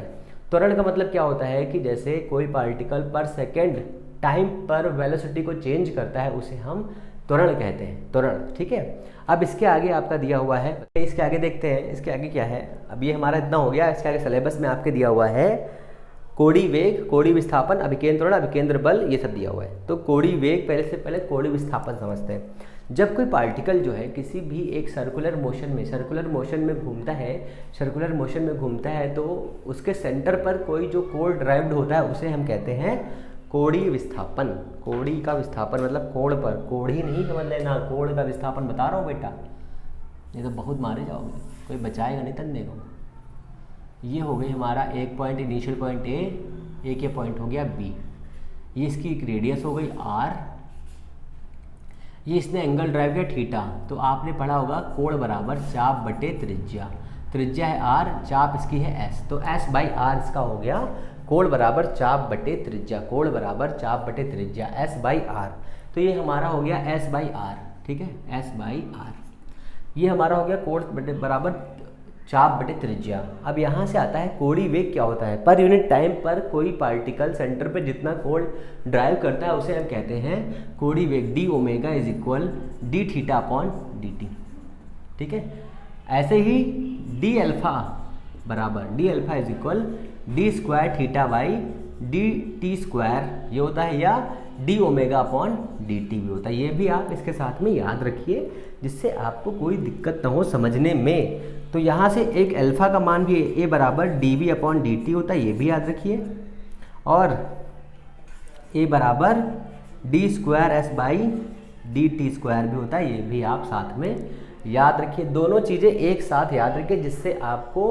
त्वरण का मतलब क्या होता है कि जैसे कोई पार्टिकल पर सेकेंड टाइम पर वेलोसिटी को चेंज करता है, उसे हम त्वरण कहते हैं, त्वरण, ठीक है। अब इसके आगे आपका दिया हुआ है, इसके आगे देखते हैं, इसके आगे क्या है। अब ये हमारा इतना हो गया, इसके आगे सिलेबस में आपके दिया हुआ है कोणीय वेग, कोणीय विस्थापन, अभिकेंद्र त्वरण, अभिकेंद्र बल, ये सब दिया हुआ है। तो कोणीय वेग पहले से पहले कोणीय विस्थापन समझते हैं। जब कोई पार्टिकल जो है किसी भी एक सर्कुलर मोशन में घूमता है तो उसके सेंटर पर कोई जो कोण ड्राइव्ड होता है उसे हम कहते हैं कोणीय विस्थापन। कोणी का विस्थापन मतलब कोण पर, कोणी नहीं समझ लेना, कोण का विस्थापन बता रहा हूँ बेटा, ये तो बहुत मारे जाओगे, कोई बचाएगा नहीं तन्ने को। ये हो गई हमारा एक पॉइंट, इनिशियल पॉइंट ए, एक ये पॉइंट हो गया बी, ये इसकी एक रेडियस हो गई आर, ये इसने एंगल ड्राइव किया थीटा। तो आपने पढ़ा होगा कोण बराबर चाप बटे त्रिज्या, त्रिज्या है आर, चाप इसकी है एस, तो एस बाई आर इसका हो गया कोण बराबर चाप बटे त्रिज्या, कोण बराबर चाप बटे त्रिज्या एस बाई आर। तो ये हमारा हो गया एस बाई आर, ठीक है, एस बाई आर, ये हमारा हो गया कोण बटे बराबर चाप बटे त्रिज्या। अब यहाँ से आता है कोणीय वेग क्या होता है। पर यूनिट टाइम पर कोई पार्टिकल सेंटर पे जितना कोण ड्राइव करता है उसे हम कहते हैं कोणीय वेग, D omega is equal D theta upon d T, ठीक है। ऐसे ही डी अल्फा बराबर D alpha is equal D square theta by d t square, ये होता है, या D omega upon d T भी होता है। ये भी आप इसके साथ में याद रखिए जिससे आपको कोई दिक्कत ना हो समझने में। तो यहाँ से एक अल्फा का मान भी ए बराबर d v upon d t होता है, ये भी याद रखिए, और ए बराबर d square s by d t square भी होता है, ये भी आप साथ में याद रखिए। दोनों चीज़ें एक साथ याद रखिए जिससे आपको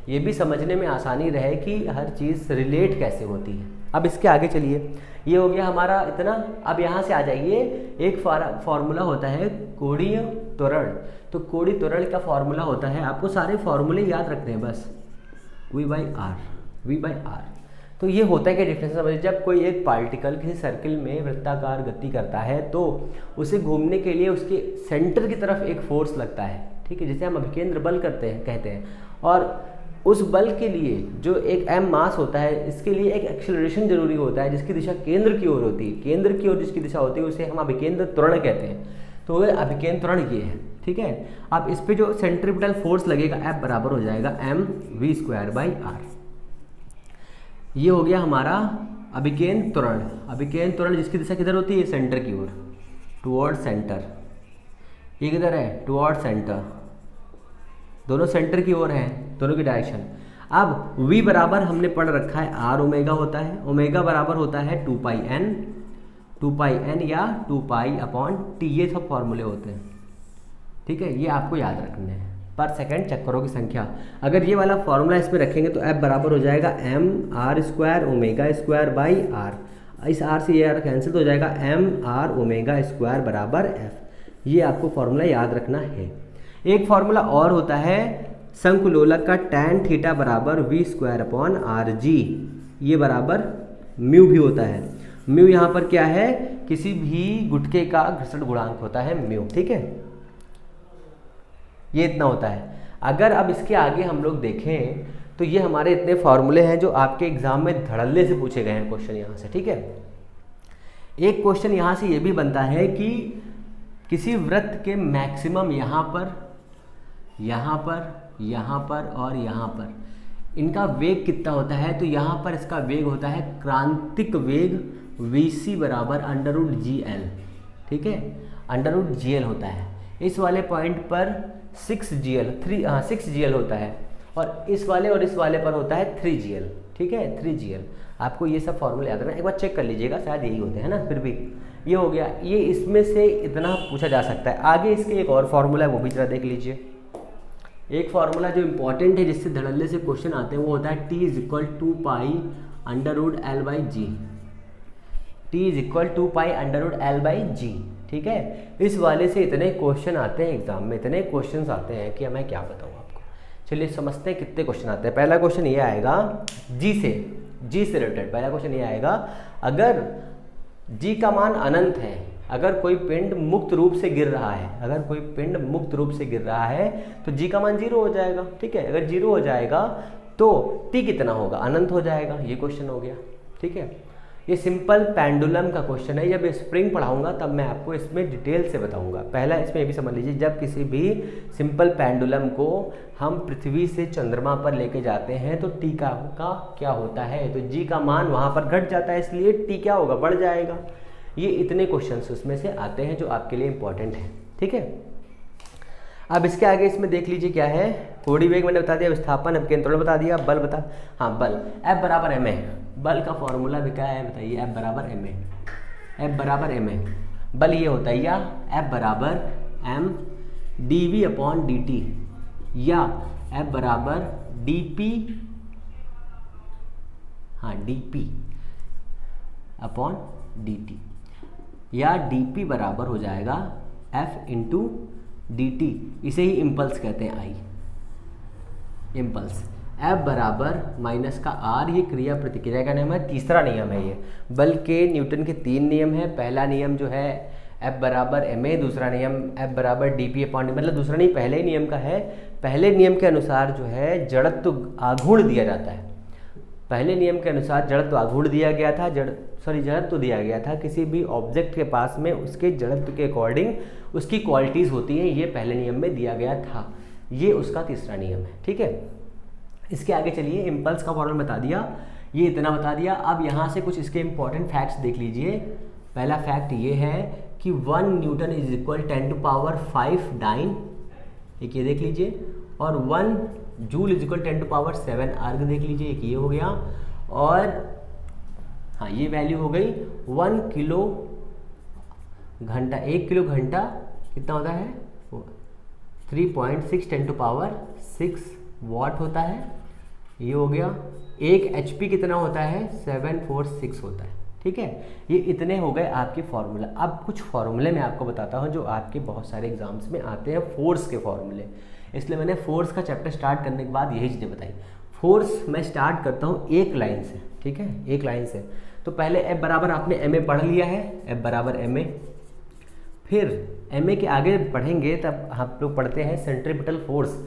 ये भी समझने में आसानी रहे कि हर चीज़ रिलेट कैसे होती है। अब इसके आगे चलिए, ये हो गया हमारा इतना। अब यहाँ से आ जाइए, एक फार्मूला होता है कोणीय त्वरण। तो कोणीय त्वरण का फार्मूला होता है, आपको सारे फार्मूले याद रखते हैं बस, वी बाई आर। तो ये होता है क्या डिफरेंस समझिए, जब कोई एक पार्टिकल किसी सर्किल में वृत्ताकार गति करता है तो उसे घूमने के लिए उसके सेंटर की तरफ एक फोर्स लगता है, ठीक है, जिसे हम अभिकेंद्र बल कहते हैं। और उस बल के लिए जो एक m मास होता है, इसके लिए एक एक्सेलरेशन जरूरी होता है जिसकी दिशा केंद्र की ओर होती है। केंद्र की ओर जिसकी दिशा होती है उसे हम अभिकेंद्र त्वरण कहते हैं। तो वह अभिकेंद्र त्वरण ये है, ठीक है। अब इस पे जो सेंट्रीपिटल फोर्स लगेगा F बराबर हो जाएगा m v square by r. ये हो गया हमारा अभिकेंद्र त्वरण। अभिकेंद्र त्वरण जिसकी दिशा किधर होती है, सेंटर की ओर, टुवर्ड सेंटर। ये किधर है, टुवर्ड सेंटर, दोनों सेंटर की ओर हैं, दोनों की डायरेक्शन। अब v बराबर हमने पढ़ रखा है आर ओमेगा होता है, ओमेगा बराबर होता है 2 पाई n या 2 पाई अपॉन टी, ये सब फॉर्मूले होते हैं, ठीक है। ये आपको याद रखने हैं, पर सेकंड चक्करों की संख्या। अगर ये वाला फॉर्मूला इसमें रखेंगे तो F बराबर हो जाएगा m r square omega square by r. इस r से ये कैंसिल हो जाएगा, m r ओमेगा स्क्वायर बराबर f। ये आपको फॉर्मूला याद रखना है। एक फॉर्मूला और होता है शंकुलोलक का tan थीटा बराबर v square upon R G, ये बराबर म्यू भी होता है। म्यू यहाँ पर क्या है, किसी भी गुटके का घर्षण गुणांक होता है म्यू, ठीक है, ये इतना होता है। अगर अब इसके आगे हम लोग देखें तो ये हमारे इतने फॉर्मूले हैं जो आपके एग्जाम में धड़ल्ले से पूछे गए हैं क्वेश्चन यहाँ से, ठीक है। एक क्वेश्चन यहाँ से ये भी बनता है कि किसी वृत्त के मैक्सिमम यहाँ पर और यहाँ पर इनका वेग कितना होता है। तो यहाँ पर इसका वेग होता है क्रांतिक वेग vc बराबर √gl, ठीक है, √gl होता है। इस वाले पॉइंट पर 6gl होता है, और इस वाले पर होता है 3gl, ठीक है, 3gl। आपको ये सब फॉर्मूले याद रखना, एक बार चेक कर लीजिएगा, शायद यही होते हैं ना। फिर भी ये हो गया, ये इसमें से इतना पूछा जा सकता है। आगे इसके एक और फार्मूला है, वो भी जरा देख लीजिए। एक फार्मूला जो इम्पॉर्टेंट है जिससे धड़ल्ले से क्वेश्चन आते हैं वो होता है T = 2 पाई √L/g, T = 2 पाई √L/g, ठीक है। इस वाले से इतने क्वेश्चन आते हैं एग्जाम में, इतने क्वेश्चन आते हैं कि मैं क्या बताऊँ आपको। चलिए समझते हैं कितने क्वेश्चन आते हैं। पहला क्वेश्चन ये आएगा जी से रिलेटेड। पहला क्वेश्चन ये आएगा, अगर जी का मान अनंत है, अगर कोई पिंड मुक्त रूप से गिर रहा है, तो जी का मान 0 हो जाएगा, ठीक है। अगर 0 हो जाएगा तो टी कितना होगा, अनंत हो जाएगा। ये क्वेश्चन हो गया, ठीक है। ये सिंपल पेंडुलम का क्वेश्चन है। जब स्प्रिंग पढ़ाऊंगा तब मैं आपको इसमें डिटेल से बताऊंगा। पहला इसमें ये भी समझ लीजिए, जब किसी भी सिंपल पेंडुलम को हम पृथ्वी से चंद्रमा पर लेके जाते हैं तो टी का क्या होता है, तो जी का मान वहाँ पर घट जाता है, इसलिए टी क्या होगा, बढ़ जाएगा। ये इतने क्वेश्चन उसमें से आते हैं जो आपके लिए इंपॉर्टेंट है। ठीक है। अब इसके आगे इसमें देख लीजिए क्या है, कोणीय वेग मैंने बता दिया, विस्थापन अभिकेंद्रण बता दिया, बल बता, हाँ बल F बराबर एम ए, बल का फॉर्मूला भी क्या है बताइए, F बराबर एम ए, F बराबर एम ए, बल ये होता है या F बराबर m d v upon d t, या F बराबर डी पी, हाँ d p upon d t, या डी पी बराबर हो जाएगा F इंटू डी टी, इसे ही इम्पल्स कहते हैं, आई इम्पल्स। F बराबर माइनस का R, ये क्रिया प्रतिक्रिया का नियम है, तीसरा नियम है ये, बल के न्यूटन के 3 नियम है। पहला नियम जो है F बराबर एम ए, दूसरा नियम F बराबर डी पी अपॉन, मतलब दूसरा नहीं पहले ही नियम का है। पहले नियम के अनुसार जो है जड़त्व आघूर्ण दिया जाता है, पहले नियम के अनुसार जड़त्व आघूर्ण दिया गया था, जड़त्व दिया गया था किसी भी ऑब्जेक्ट के पास में, उसके जड़त्व के अकॉर्डिंग उसकी क्वालिटीज़ होती हैं, ये पहले नियम में दिया गया था, ये उसका तीसरा नियम है, ठीक है। इसके आगे चलिए, इम्पल्स का फॉर्मूला बता दिया, ये इतना बता दिया। अब यहाँ से कुछ इसके इंपॉर्टेंट फैक्ट्स देख लीजिए। पहला फैक्ट ये है कि 1 न्यूटन इज इक्वल 10⁵ डाइन, एक ये देख लीजिए, और 1 जूल इज इक्वल 10⁷ अर्ग देख लीजिए, एक ये हो गया, और हाँ ये वैल्यू हो गई 1 किलो घंटा, 1 किलो घंटा कितना होता है 3.6 10⁶ वाट होता है, ये हो गया। 1 HP कितना होता है 746 होता है, ठीक है। ये इतने हो गए आपके फॉर्मूला। अब कुछ फॉर्मूले मैं आपको बताता हूँ जो आपके बहुत सारे एग्जाम्स में आते हैं, फोर्स के फॉर्मूले, इसलिए मैंने फोर्स का चैप्टर स्टार्ट करने के बाद यही चीज़ें बताई। फोर्स मैं स्टार्ट करता हूँ एक लाइन से, ठीक है, एक लाइन से। तो पहले F बराबर आपने एम ए पढ़ लिया है, F बराबर एम ए, फिर एम ए के आगे पढ़ेंगे तब हम लोग पढ़ते हैं सेंट्रीपिटल फोर्स।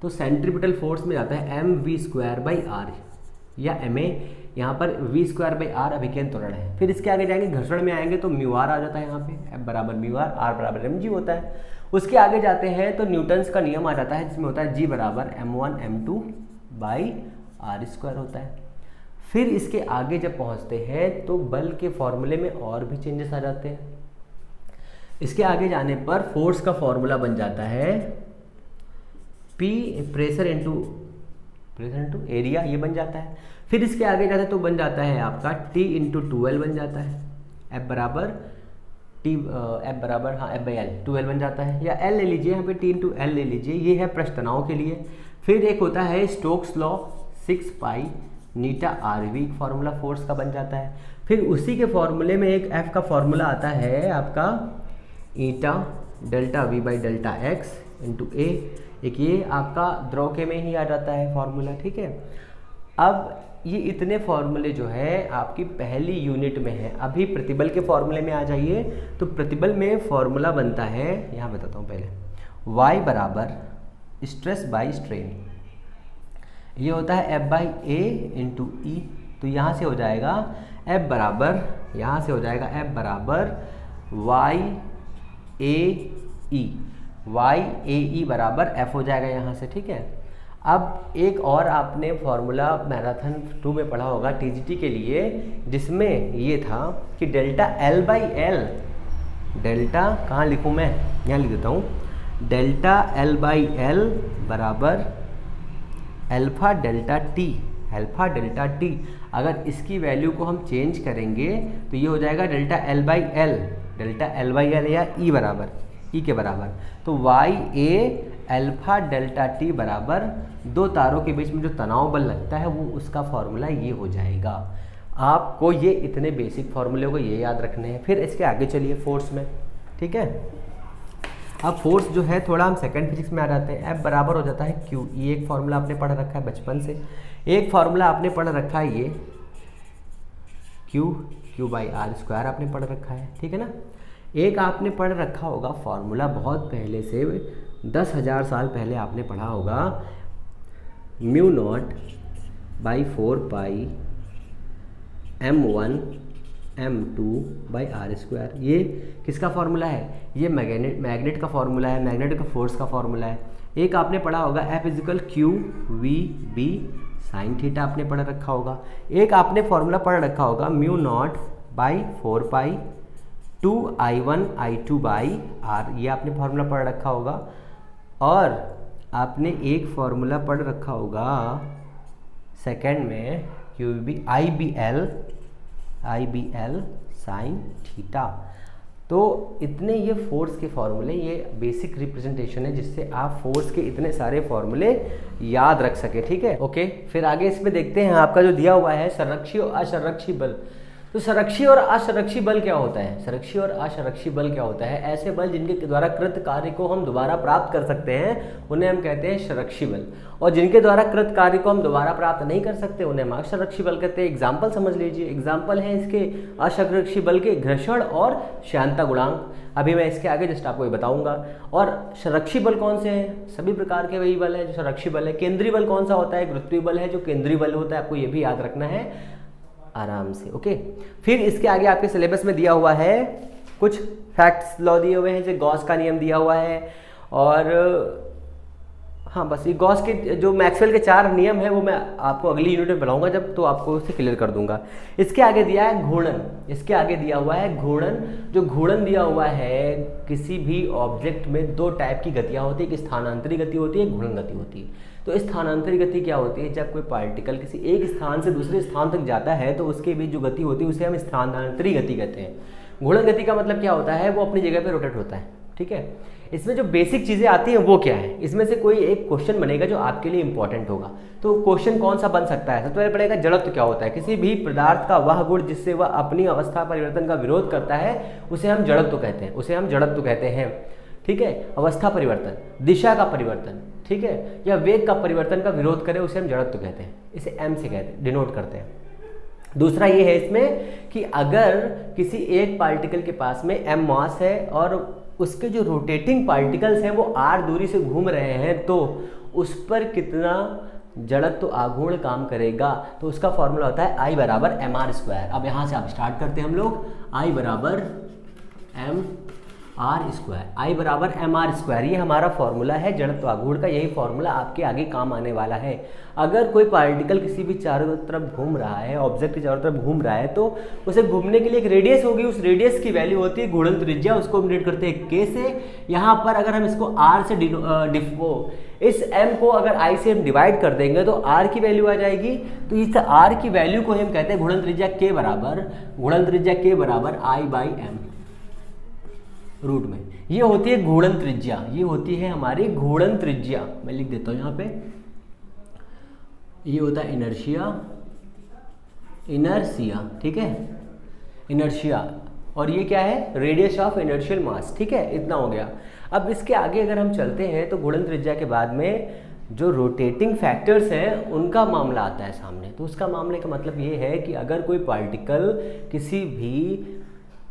तो सेंट्रीपिटल फोर्स में जाता है mv²/r, या एम ए यहाँ पर v²/r अभिकेंद्र त्वरण है। फिर इसके आगे जाएंगे, घर्षण में आएंगे तो μr आ जाता है यहाँ पे, F बराबर μr, R बराबर mg होता है। उसके आगे जाते हैं तो न्यूटन्स का नियम आ जाता है, जिसमें होता है G बराबर m1 m2/r² होता है। फिर इसके आगे जब पहुँचते हैं तो बल के फॉर्मूले में और भी चेंजेस आ जाते हैं। इसके आगे जाने पर फोर्स का फॉर्मूला बन जाता है P प्रेशर इंटू एरिया, ये बन जाता है। फिर इसके आगे जाते तो बन जाता है आपका T इंटू 2L बन जाता है, F बराबर हाँ F/L 2L बन जाता है, या L ले लीजिए, यहाँ पे T इंटू L ले लीजिए, ये है पृष्ठ तनाव के लिए। फिर एक होता है Stokes law 6π ηRV formula force का बन जाता है। फिर उसी के फॉर्मूले में एक F का फॉर्मूला आता है आपका ηΔV/Δx इंटू A, एक ये आपका द्रव के में ही आ जाता है फॉर्मूला, ठीक है। अब ये इतने फॉर्मूले जो है आपकी पहली यूनिट में है। अभी प्रतिबल के फॉर्मूले में आ जाइए, तो प्रतिबल में फॉर्मूला बनता है, यहाँ बताता हूँ पहले, Y बराबर स्ट्रेस बाई स्ट्रेन, ये होता है F/A इंटू E। तो यहाँ से हो जाएगा F बराबर, यहाँ से हो जाएगा F बराबर YAE बराबर F हो जाएगा यहाँ से, ठीक है। अब एक और आपने फॉर्मूला मैराथन 2 में पढ़ा होगा TGT के लिए, जिसमें ये था कि डेल्टा L/L, डेल्टा कहाँ लिखूँ मैं, यहाँ लिख देता हूँ, डेल्टा L/L बराबर अल्फा डेल्टा टी। अगर इसकी वैल्यू को हम चेंज करेंगे तो ये हो जाएगा डेल्टा L/L या E बराबर, E के बराबर। तो YA अल्फा डेल्टा टी बराबर 2 तारों के बीच में जो तनाव बल लगता है वो उसका फॉर्मूला ये हो जाएगा। आपको ये इतने बेसिक फॉर्मूले को ये याद रखने हैं। फिर इसके आगे चलिए फोर्स में, ठीक है। अब फोर्स जो है थोड़ा हम सेकंड फिजिक्स में आ जाते हैं। F बराबर हो जाता है Q, ये एक फार्मूला आपने पढ़ रखा है बचपन से। एक फार्मूला आपने पढ़ रखा है ये Q/R² आपने पढ़ रखा है, ठीक है ना। एक आपने पढ़ रखा होगा फॉर्मूला बहुत पहले से, 10,000 साल पहले आपने पढ़ा होगा, μ0/4π m1 m2/r²। ये किसका फॉर्मूला है, ये मैग्नेट का फॉर्मूला है, मैग्नेट का फोर्स का फॉर्मूला है। एक आपने पढ़ा होगा F = QVB sin θ आपने पढ़ रखा होगा। एक आपने फॉर्मूला पढ़ रखा होगा μ0/4π 2I1I2/r, ये आपने फॉर्मूला पढ़ रखा होगा। और आपने एक फॉर्मूला पढ़ रखा होगा सेकंड में, IBL साइन थीटा। तो इतने ये फोर्स के फॉर्मूले, ये बेसिक रिप्रेजेंटेशन है जिससे आप फोर्स के इतने सारे फॉर्मूले याद रख सके, ठीक है। ओके, फिर आगे इसमें देखते हैं आपका जो दिया हुआ है संरक्षी और असंरक्षी बल। तो संरक्षी और असंरक्षी बल क्या होता है? संरक्षी और असंरक्षी बल क्या होता है? ऐसे बल जिनके द्वारा कृत कार्य को हम दोबारा प्राप्त कर सकते हैं उन्हें हम कहते हैं संरक्षी बल, और जिनके द्वारा कृत कार्य को हम दोबारा प्राप्त नहीं कर सकते उन्हें हम असंरक्षी बल कहते हैं। एग्जाम्पल समझ लीजिए, एग्जाम्पल है इसके असंरक्षी बल के घर्षण और श्यानता गुणांक। अभी मैं इसके आगे जस्ट आपको ये बताऊंगा। और संरक्षी बल कौन से हैं? सभी प्रकार के वही बल है जो संरक्षी बल है। केंद्रीय बल कौन सा होता है? गुरुत्वीय बल है जो केंद्रीय बल होता है, आपको ये भी याद रखना है आराम से। ओके, फिर इसके आगे आपके सिलेबस में दिया हुआ है कुछ फैक्ट्स लॉ दिए हुए हैं, जैसे गॉस का नियम दिया हुआ है। और हाँ, बस ये गॉस के जो मैक्सवेल के 4 नियम है वो मैं आपको अगली यूनिट में बताऊंगा जब, तो आपको उसे क्लियर कर दूंगा। इसके आगे दिया है घूर्णन, इसके आगे दिया हुआ है घूर्णन। जो घूर्णन दिया हुआ है, किसी भी ऑब्जेक्ट में 2 टाइप की गतियाँ होती है, एक स्थानांतरी गति होती है, एक घूर्णन गति होती है। तो स्थानांतरी गति क्या होती है? जब कोई पार्टिकल किसी एक स्थान से दूसरे स्थान तक जाता है तो उसके बीच जो गति होती है उसे हम स्थानांतरी गति कहते हैं। घूर्णन गति का मतलब क्या होता है? वो अपनी जगह पे रोटेट होता है, ठीक है। इसमें जो बेसिक चीज़ें आती हैं वो क्या है? इसमें से कोई एक क्वेश्चन बनेगा जो आपके लिए इंपॉर्टेंट होगा। तो क्वेश्चन कौन सा बन सकता है? सबसे पहले पड़ेगा जड़त्व क्या होता है। किसी भी पदार्थ का वह गुण जिससे वह अपनी अवस्था परिवर्तन का विरोध करता है उसे हम जड़त्व कहते हैं, उसे हम जड़त्व कहते हैं, ठीक है। अवस्था परिवर्तन, दिशा का परिवर्तन, ठीक है, या वेग का परिवर्तन का विरोध करे उसे हम जड़त्व कहते हैं। इसे m से कहते हैं, डिनोट करते हैं। दूसरा ये है इसमें कि अगर किसी एक पार्टिकल के पास में m मास है और उसके जो रोटेटिंग पार्टिकल्स हैं वो r दूरी से घूम रहे हैं तो उस पर कितना जड़त्व आघूर्ण काम करेगा? तो उसका फॉर्मूला होता है I बराबर mr²। अब यहाँ से आप स्टार्ट करते हैं हम लोग। I बराबर mr², I बराबर mr², ये हमारा फॉर्मूला है जड़त्व आघूर्ण का। यही फॉर्मूला आपके आगे काम आने वाला है। अगर कोई पार्टिकल किसी भी चारों तरफ घूम रहा है, ऑब्जेक्ट के चारों तरफ घूम रहा है, तो उसे घूमने के लिए एक रेडियस होगी। उस रेडियस की वैल्यू होती है घूर्णन त्रिज्या, उसको हम डिनोट करते हैं k से। यहाँ पर अगर हम इसको r से इस m को अगर I से हम डिवाइड कर देंगे तो r की वैल्यू आ जाएगी। तो इस r की वैल्यू को हम कहते हैं घूर्णन त्रिज्या k बराबर I/m रूट में। ये होती है घूर्णन त्रिज्या, ये होती है हमारी घूर्णन त्रिज्या। मैं लिख देता हूँ यहाँ पे, ये होता है इनर्शिया, ठीक है, इनर्शिया। और ये क्या है? रेडियस ऑफ इनर्शियल मास, ठीक है। इतना हो गया। अब इसके आगे अगर हम चलते हैं तो घूर्णन त्रिज्या के बाद में जो रोटेटिंग फैक्टर्स हैं उनका मामला आता है सामने। तो उसका मामले का मतलब ये है कि अगर कोई पार्टिकल किसी भी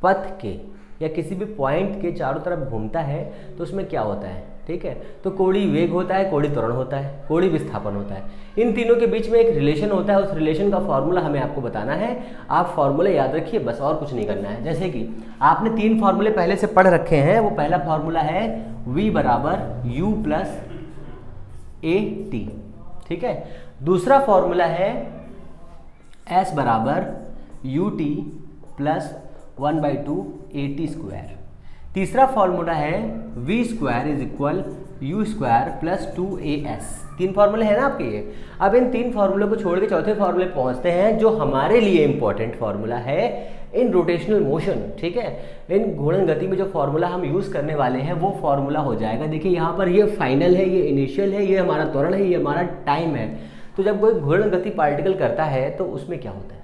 पथ के या किसी भी पॉइंट के चारों तरफ घूमता है तो उसमें क्या होता है, ठीक है। तो कोणीय वेग होता है, कोणीय त्वरण होता है, कोणीय विस्थापन होता है। इन तीनों के बीच में एक रिलेशन होता है, उस रिलेशन का फॉर्मूला हमें आपको बताना है। आप फॉर्मूला याद रखिए, बस और कुछ नहीं करना है। जैसे कि आपने 3 फॉर्मूले पहले से पढ़ रखे हैं। वो पहला फॉर्मूला है v बराबर u प्लस at, ठीक है। दूसरा फॉर्मूला है s बराबर ut प्लस 1/2 at²। तीसरा फॉर्मूला है v² = u² प्लस 2as। 3 फॉर्मूले हैं ना आपके ये। अब इन 3 फॉर्मूले को छोड़ के चौथे फॉर्मूले पहुंचते हैं जो हमारे लिए इंपॉर्टेंट फॉर्मूला है इन रोटेशनल मोशन, ठीक है। इन घूर्णन गति में जो फॉर्मूला हम यूज़ करने वाले हैं वो फॉर्मूला हो जाएगा, देखिए यहाँ पर ये फाइनल है, ये इनिशियल है, ये हमारा त्वरण है, ये हमारा टाइम है। तो जब कोई घूर्णन गति पार्टिकल करता है तो उसमें क्या होता है?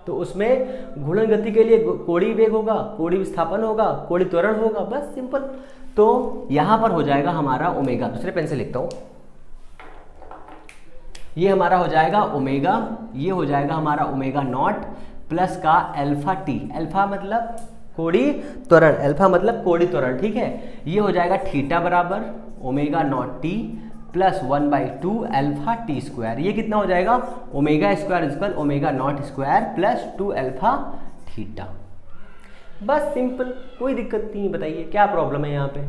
तो उसमें घूर्णन गति के लिए कोणीय वेग होगा, कोणीय विस्थापन होगा, कोणीय त्वरण होगा, बस सिंपल। तो यहाँ पर हो जाएगा हमारा ओमेगा। दूसरे पेन से लिखता हूँ, ये हमारा हो जाएगा ओमेगा, ये हो जाएगा हमारा ओमेगा नॉट प्लस का अल्फा टी। अल्फा मतलब कोणीय त्वरण, अल्फा मतलब कोणीय त्वरण, ठीक है। ये हो जाएगा थीटा बराबर omega naught T plus 1/2 alpha t²। ये कितना हो जाएगा? Omega omega naught square plus 2 alpha theta. बस सिंपल, कोई दिक्कत नहीं। बताइए क्या प्रॉब्लम है यहाँ पे?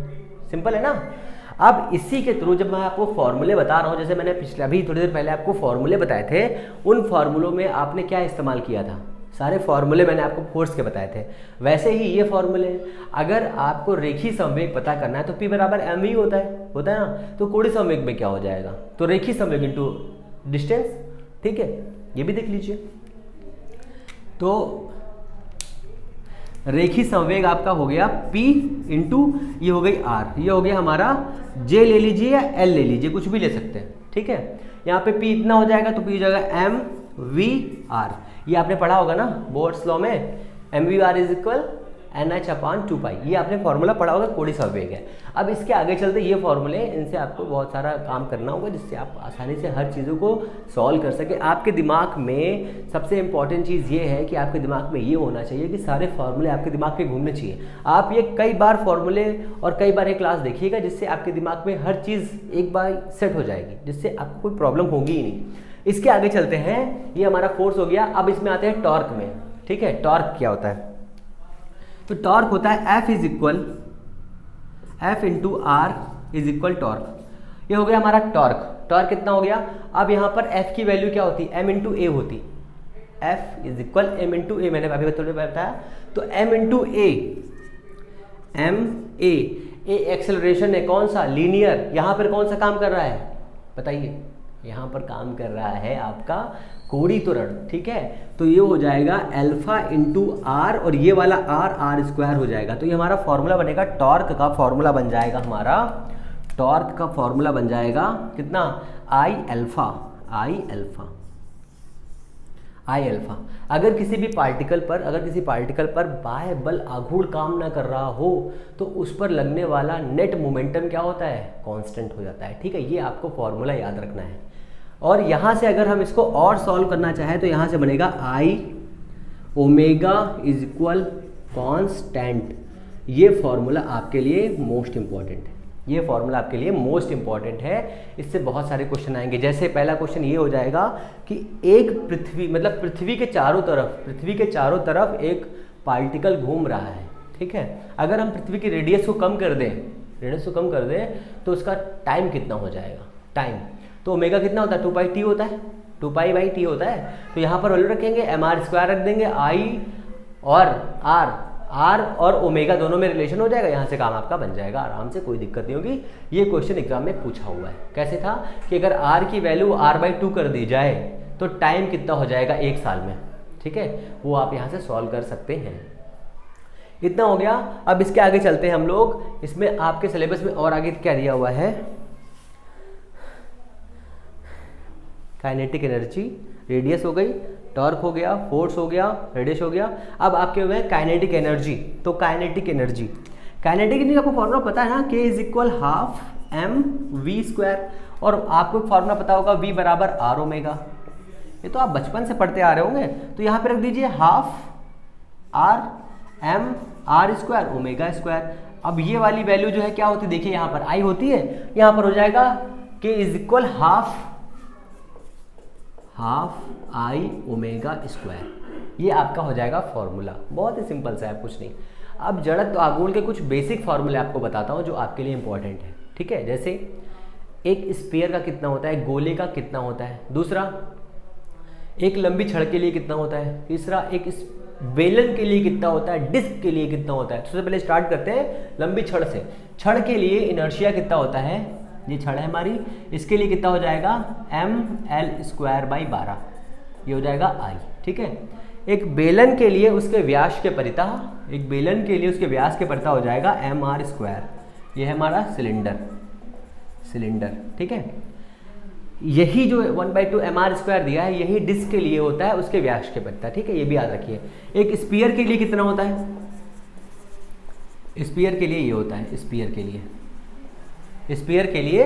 सिंपल है ना। अब इसी के थ्रू जब मैं आपको फॉर्मूले बता रहा हूँ, जैसे मैंने अभी थोड़ी देर पहले आपको फॉर्मूले बताए थे, उन फॉर्मूलों में आपने क्या इस्तेमाल किया था? सारे फॉर्मूले मैंने आपको फोर्स के बताए थे, वैसे ही ये फॉर्मूले अगर आपको रेखीय संवेग पता करना है तो P बराबर एम ही होता है ना। तो कोणीय संवेग में क्या हो जाएगा, तो रेखीय संवेग इंटू डिस्टेंस, ठीक है, ये भी देख लीजिए। तो रेखीय संवेग आपका हो गया P इंटू ये हो गई R, ये हो गया हमारा J ले लीजिए या L ले लीजिए, कुछ भी ले सकते हैं, ठीक है। यहाँ पे P इतना हो जाएगा तो P हो जाएगा mv/r, ये आपने पढ़ा होगा ना बोर्ड्स लॉ में, mv/r इज इक्वल NH/2π, ये आपने फॉर्मूला पढ़ा होगा, कोणीय संवेग है। अब इसके आगे चलते ये फॉर्मूले, इनसे आपको बहुत सारा काम करना होगा जिससे आप आसानी से हर चीज़ों को सॉल्व कर सके। आपके दिमाग में सबसे इंपॉर्टेंट चीज़ ये है कि आपके दिमाग में ये होना चाहिए कि सारे फॉर्मूले आपके दिमाग में घूमने चाहिए। आप ये कई बार फॉर्मूले और कई बार एक क्लास देखिएगा जिससे आपके दिमाग में हर चीज़ एक बार सेट हो जाएगी, जिससे आपको कोई प्रॉब्लम होगी ही नहीं। इसके आगे चलते हैं, ये हमारा फोर्स हो गया। अब इसमें आते हैं टॉर्क में, ठीक है। टॉर्क क्या होता है, तो टॉर्क होता है F into R is equal torque. ये हो गया हमारा टॉर्क। टॉर्क कितना हो गया, अब यहाँ पर F की वैल्यू क्या होती है, M इंटू ए होती, F is equal M into A, मैंने अभी बताया। तो M into A, A acceleration है, कौन सा, लीनियर। यहाँ पर कौन सा काम कर रहा है बताइए, यहाँ पर काम कर रहा है आपका कोणीय त्वरण, ठीक है। तो ये हो जाएगा अल्फा इंटू आर, और ये वाला आर स्क्वायर हो जाएगा। तो ये हमारा फॉर्मूला बनेगा, टॉर्क का फॉर्मूला बन जाएगा हमारा, टॉर्क का फॉर्मूला बन जाएगा कितना, आई अल्फा। अगर किसी पार्टिकल पर बाह्य बल आघूर्ण काम ना कर रहा हो तो उस पर लगने वाला नेट मोमेंटम क्या होता है, कांस्टेंट हो जाता है, ठीक है। ये आपको फॉर्मूला याद रखना है। और यहाँ से अगर हम इसको और सॉल्व करना चाहें तो यहाँ से बनेगा आई ओमेगा इज इक्वल कॉन्स्टेंट। ये फॉर्मूला आपके लिए मोस्ट इंपॉर्टेंट है, इससे बहुत सारे क्वेश्चन आएंगे। जैसे पहला क्वेश्चन ये हो जाएगा कि एक पृथ्वी, मतलब पृथ्वी के चारों तरफ एक पार्टिकल घूम रहा है, ठीक है। अगर हम पृथ्वी की रेडियस को कम कर दें तो उसका टाइम कितना हो जाएगा, टाइम, तो ओमेगा कितना होता है, 2π/t होता है, 2π/t होता है। तो यहाँ पर वैल्यू रखेंगे, mr² रख देंगे, आई और आर और ओमेगा दोनों में रिलेशन हो जाएगा, यहाँ से काम आपका बन जाएगा आराम से, कोई दिक्कत नहीं होगी। ये क्वेश्चन एग्जाम में पूछा हुआ है। कैसे था कि अगर r की वैल्यू r/2 कर दी जाए तो टाइम कितना हो जाएगा 1 साल में, ठीक है, वो आप यहाँ से सॉल्व कर सकते हैं। इतना हो गया। अब इसके आगे चलते हैं हम लोग, इसमें आपके सिलेबस में और आगे क्या दिया हुआ है, काइनेटिक एनर्जी, रेडियस हो गई, टॉर्क हो गया, फोर्स हो गया, रेडियस हो गया। अब आपके हुए काइनेटिक एनर्जी। तो काइनेटिक एनर्जी आपको फॉर्मूला पता है ना, K is equal half mv², और आपको फार्मूला पता होगा V बराबर R ओमेगा, ये तो आप बचपन से पढ़ते आ रहे होंगे। तो यहाँ पे रख दीजिए half R mr² omega square. अब ये वाली वैल्यू जो है क्या होती है, देखिए यहाँ पर I होती है, यहाँ पर हो जाएगा K is equal half I omega square. ये आपका हो जाएगा फॉर्मूला, बहुत ही सिंपल सा है, कुछ नहीं। अब जड़त्व आघूर्ण के कुछ बेसिक फॉर्मूले आपको बताता हूँ जो आपके लिए इंपॉर्टेंट है, ठीक है। जैसे एक स्फीयर का कितना होता है, गोले का कितना होता है, दूसरा एक लंबी छड़ के लिए कितना होता है, तीसरा एक बेलन के लिए कितना होता है, डिस्क के लिए कितना होता है। सबसे पहले स्टार्ट करते हैं लंबी छड़ से। छड़ के लिए इनर्शिया कितना होता है, ये छड़ है हमारी, इसके लिए कितना हो जाएगा ml²/12, ये हो जाएगा I, ठीक है। एक बेलन के लिए उसके व्यास के परितः हो जाएगा mr², ये है हमारा सिलेंडर, ठीक है। यही जो 1/2 mr² दिया है, यही डिस्क के लिए होता है उसके व्यास के परितः, ठीक है, ये भी याद रखिए। एक स्फीयर के लिए कितना होता है, स्फीयर के लिए ये होता है, स्फीयर के लिए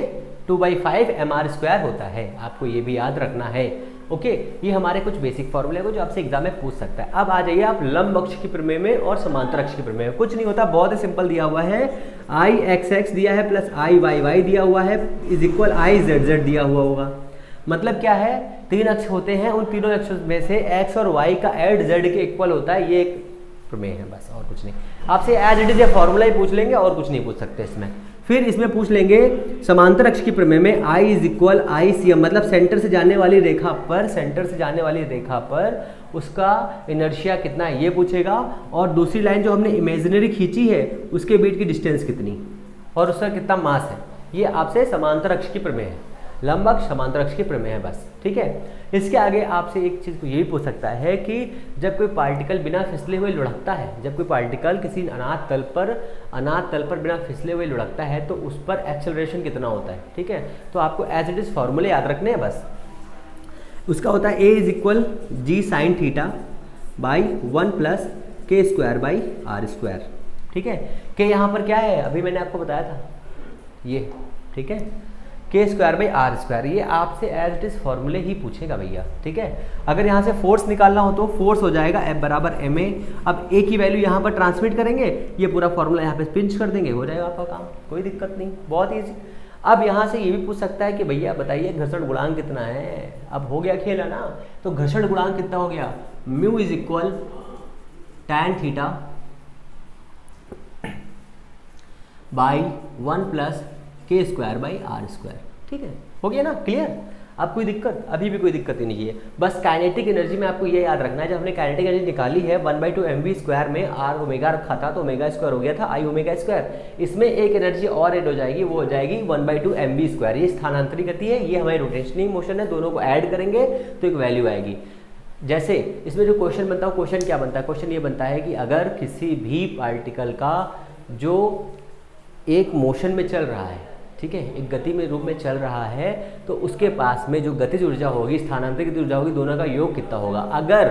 2/5 mr² होता है, आपको ये भी याद रखना है, ओके। ये हमारे कुछ बेसिक फॉर्मूले को जो आपसे एग्जाम में पूछ सकता है। अब आ जाइए आप लंब अक्ष की प्रमेय में और समांतर अक्ष की प्रमेय में। कुछ नहीं होता, बहुत ही सिंपल दिया हुआ है, I(x(x) दिया है प्लस I(y(y) दिया हुआ है इज इक्वल I(z(z) दिया हुआ होगा। मतलब क्या है, 3 अक्ष होते हैं, उन तीनों अक्षों में से x और y का एड z के इक्वल होता है, ये एक प्रमेय है, बस और कुछ नहीं। आपसे एज इट इज फॉर्मूला ही पूछ लेंगे और कुछ नहीं पूछ सकते इसमें। फिर इसमें पूछ लेंगे समांतर अक्ष की प्रमेय में I is equal I C M, मतलब सेंटर से जाने वाली रेखा पर उसका इनर्शिया कितना है ये पूछेगा, और दूसरी लाइन जो हमने इमेजिनरी खींची है उसके बीच की डिस्टेंस कितनी और उसका कितना मास है, ये आपसे समांतर अक्ष की प्रमेय है, लंब अक्ष समांतर अक्ष की प्रमेय है बस, ठीक है। इसके आगे आपसे एक चीज़ को ये भी पूछ सकता है कि जब कोई पार्टिकल बिना फिसले हुए लुढ़कता है, जब कोई पार्टिकल किसी अनाथ तल पर बिना फिसले हुए लुढ़कता है तो उस पर एक्सेलरेशन कितना होता है, ठीक है। तो आपको एज इट इज फॉर्मूले याद रखने हैं बस। उसका होता है A is equal G sine theta by 1 plus K square by R square, ठीक है। के यहाँ पर क्या है, अभी मैंने आपको बताया था ये, ठीक है, के स्क्वायर बाई आर स्क्वायर, ये आपसे एज इट इज फॉर्मूले ही पूछेगा भैया, ठीक है। अगर यहाँ से फोर्स निकालना हो तो फोर्स हो जाएगा F बराबर ma। अब ए की वैल्यू यहाँ पर ट्रांसमिट करेंगे, ये पूरा फॉर्मूला यहाँ पे पिंच कर देंगे, हो जाएगा आपका काम, कोई दिक्कत नहीं, बहुत ईजी। अब यहाँ से ये भी पूछ सकता है कि भैया बताइए घर्षण गुणांक कितना है, अब हो गया खेल है ना, तो घर्षण गुणांक कितना हो गया, mu is equal tan theta by 1 plus K square by R square, ठीक है, हो गया ना क्लियर। अब कोई दिक्कत, अभी भी कोई दिक्कत ही नहीं है, बस काइनेटिक एनर्जी में आपको ये याद रखना है, जब हमने काइनेटिक एनर्जी निकाली है 1/2 mv स्क्वायर में आर ओमेगा रखा था तो ओमेगा स्क्वायर हो गया था आई ओमेगा स्क्वायर, इसमें एक एनर्जी और ऐड हो जाएगी, वो हो जाएगी 1/2 mv स्क्वायर, ये स्थानांतरित गति है, ये हमारी रोटेशनल मोशन है, दोनों को ऐड करेंगे तो एक वैल्यू आएगी। जैसे इसमें जो क्वेश्चन बनता है, क्वेश्चन क्या बनता है, क्वेश्चन ये बनता है कि अगर किसी भी पार्टिकल का जो एक मोशन में चल रहा है, ठीक है, एक गति में रूप में चल रहा है, तो उसके पास में जो गतिज ऊर्जा होगी स्थानांतरित ऊर्जा होगी, दोनों का योग कितना होगा। अगर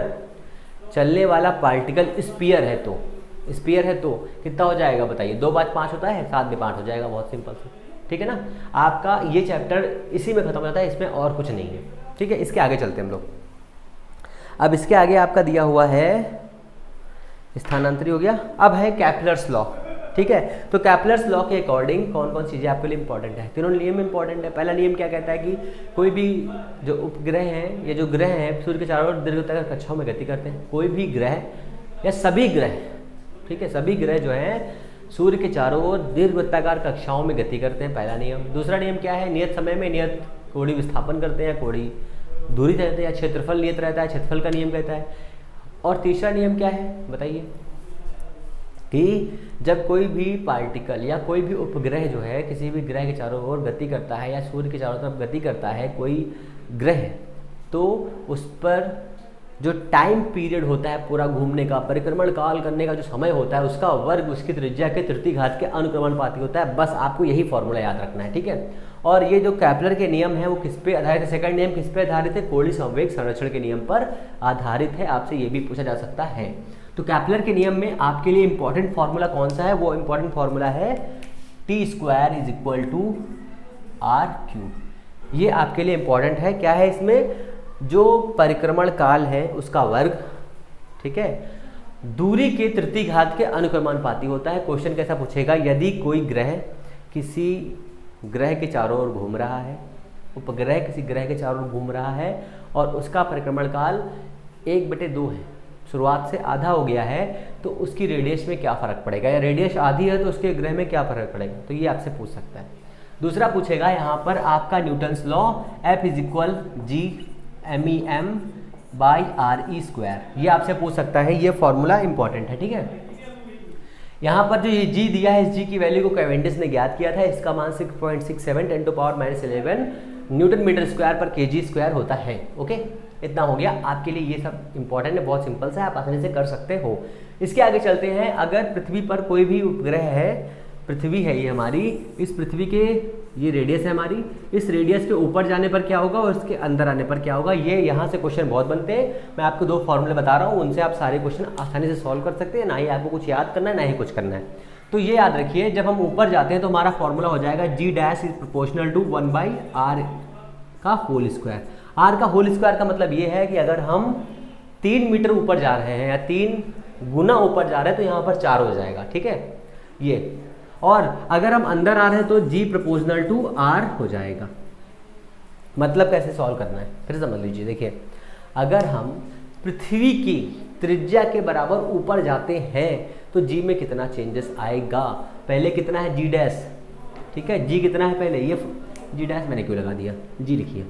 चलने वाला पार्टिकल स्फीयर है तो कितना हो जाएगा बताइए, 2 5 5 होता है, 7 में 5 हो जाएगा, बहुत सिंपल से, ठीक है ना। आपका ये चैप्टर इसी में खत्म हो जाता है, इसमें और कुछ नहीं है, ठीक है। इसके आगे चलते हैं हम लोग। अब इसके आगे आपका दिया हुआ है स्थानांतरित हो गया, अब है केपलर्स लॉ, ठीक है। तो केपलर्स लॉ के अकॉर्डिंग कौन कौन चीज़ें आपके लिए इंपॉर्टेंट है, तीनों नियम इंपॉर्टेंट है। पहला नियम क्या कहता है कि कोई भी जो उपग्रह हैं, ये जो ग्रह हैं सूर्य के चारों ओर दीर्घवृत्ताकार कक्षाओं में गति करते हैं, कोई भी ग्रह या सभी ग्रह, ठीक है, सभी ग्रह जो हैं सूर्य के चारों ओर दीर्घवृत्ताकार कक्षाओं में गति करते हैं, पहला नियम। दूसरा नियम क्या है, नियत समय में नियत कोणीय विस्थापन करते हैं, कोणीय दूरी रहते हैं, या क्षेत्रफल नियत रहता है, क्षेत्रफल का नियम कहता है। और तीसरा नियम क्या है बताइए, कि जब कोई भी पार्टिकल या कोई भी उपग्रह जो है किसी भी ग्रह के चारों ओर गति करता है या सूर्य के चारों तरफ गति करता है कोई ग्रह, तो उस पर जो टाइम पीरियड होता है पूरा घूमने का, परिक्रमण काल करने का जो समय होता है, उसका वर्ग उसकी त्रिज्या के तृतीय घात के अनुक्रमणपाती होता है। बस आपको यही फॉर्मूला याद रखना है, ठीक है। और ये जो केपलर के नियम है वो किस पे आधारित है, सेकंड नियम किस पे आधारित है, कोणीय संवेग संरक्षण के नियम पर आधारित है। आपसे ये भी पूछा जा सकता है। तो केपलर के नियम में आपके लिए इंपॉर्टेंट फार्मूला कौन सा है, वो इंपॉर्टेंट फार्मूला है t square is equal to r cube. ये आपके लिए इंपॉर्टेंट है। क्या है इसमें, जो परिक्रमण काल है उसका वर्ग, ठीक है, दूरी के तृतीय घात के अनुक्रमणपाती होता है। क्वेश्चन कैसा पूछेगा, यदि कोई ग्रह किसी ग्रह के चारों ओर घूम रहा है, उपग्रह किसी ग्रह के चारों ओर घूम रहा है और उसका परिक्रमण काल 1/2 है, शुरुआत से आधा हो गया है, तो उसकी रेडियस में क्या फ़र्क पड़ेगा, या रेडियस आधी है तो उसके ग्रह में क्या फ़र्क पड़ेगा, तो ये आपसे पूछ सकता है। दूसरा पूछेगा यहाँ पर आपका Newton's law, F is equal g MEM by RE square, ये आपसे पूछ सकता है। ये फॉर्मूला इंपॉर्टेंट है, ठीक है। यहाँ पर जो ये जी दिया है, इस जी की वैल्यू को कैवेंडिश ने ज्ञात किया था, इसका मान 6.67 10⁻⁻11 न्यूटन मीटर स्क्वायर पर kg स्क्वायर होता है। ओके, इतना हो गया आपके लिए, ये सब इंपॉर्टेंट है, बहुत सिंपल सा है, आप आसानी से कर सकते हो। इसके आगे चलते हैं। अगर पृथ्वी पर कोई भी उपग्रह है, पृथ्वी है ये हमारी, इस पृथ्वी के ये रेडियस है हमारी, इस रेडियस के ऊपर जाने पर क्या होगा और इसके अंदर आने पर क्या होगा, ये यहाँ से क्वेश्चन बहुत बनते हैं। मैं आपको 2 फॉर्मूले बता रहा हूँ, उनसे आप सारे क्वेश्चन आसानी से सॉल्व कर सकते हैं, ना ही आपको कुछ याद करना है ना ही कुछ करना है। तो ये याद रखिए, जब हम ऊपर जाते हैं तो हमारा फॉर्मूला हो जाएगा G dash is proportional to 1/r का होल स्क्वायर। r का होल स्क्वायर का मतलब ये है कि अगर हम 3 मीटर ऊपर जा रहे हैं या 3 गुना ऊपर जा रहे हैं तो यहाँ पर 4 हो जाएगा, ठीक है ये। और अगर हम अंदर आ रहे हैं तो G प्रोपोर्शनल टू R हो जाएगा। मतलब कैसे सॉल्व करना है फिर समझ लीजिए। देखिए, अगर हम पृथ्वी की त्रिज्या के बराबर ऊपर जाते हैं तो G में कितना चेंजेस आएगा, पहले कितना है G डैश ठीक है। जी कितना है पहले, ये जी डैश मैंने क्यों लगा दिया, जी लिखिए।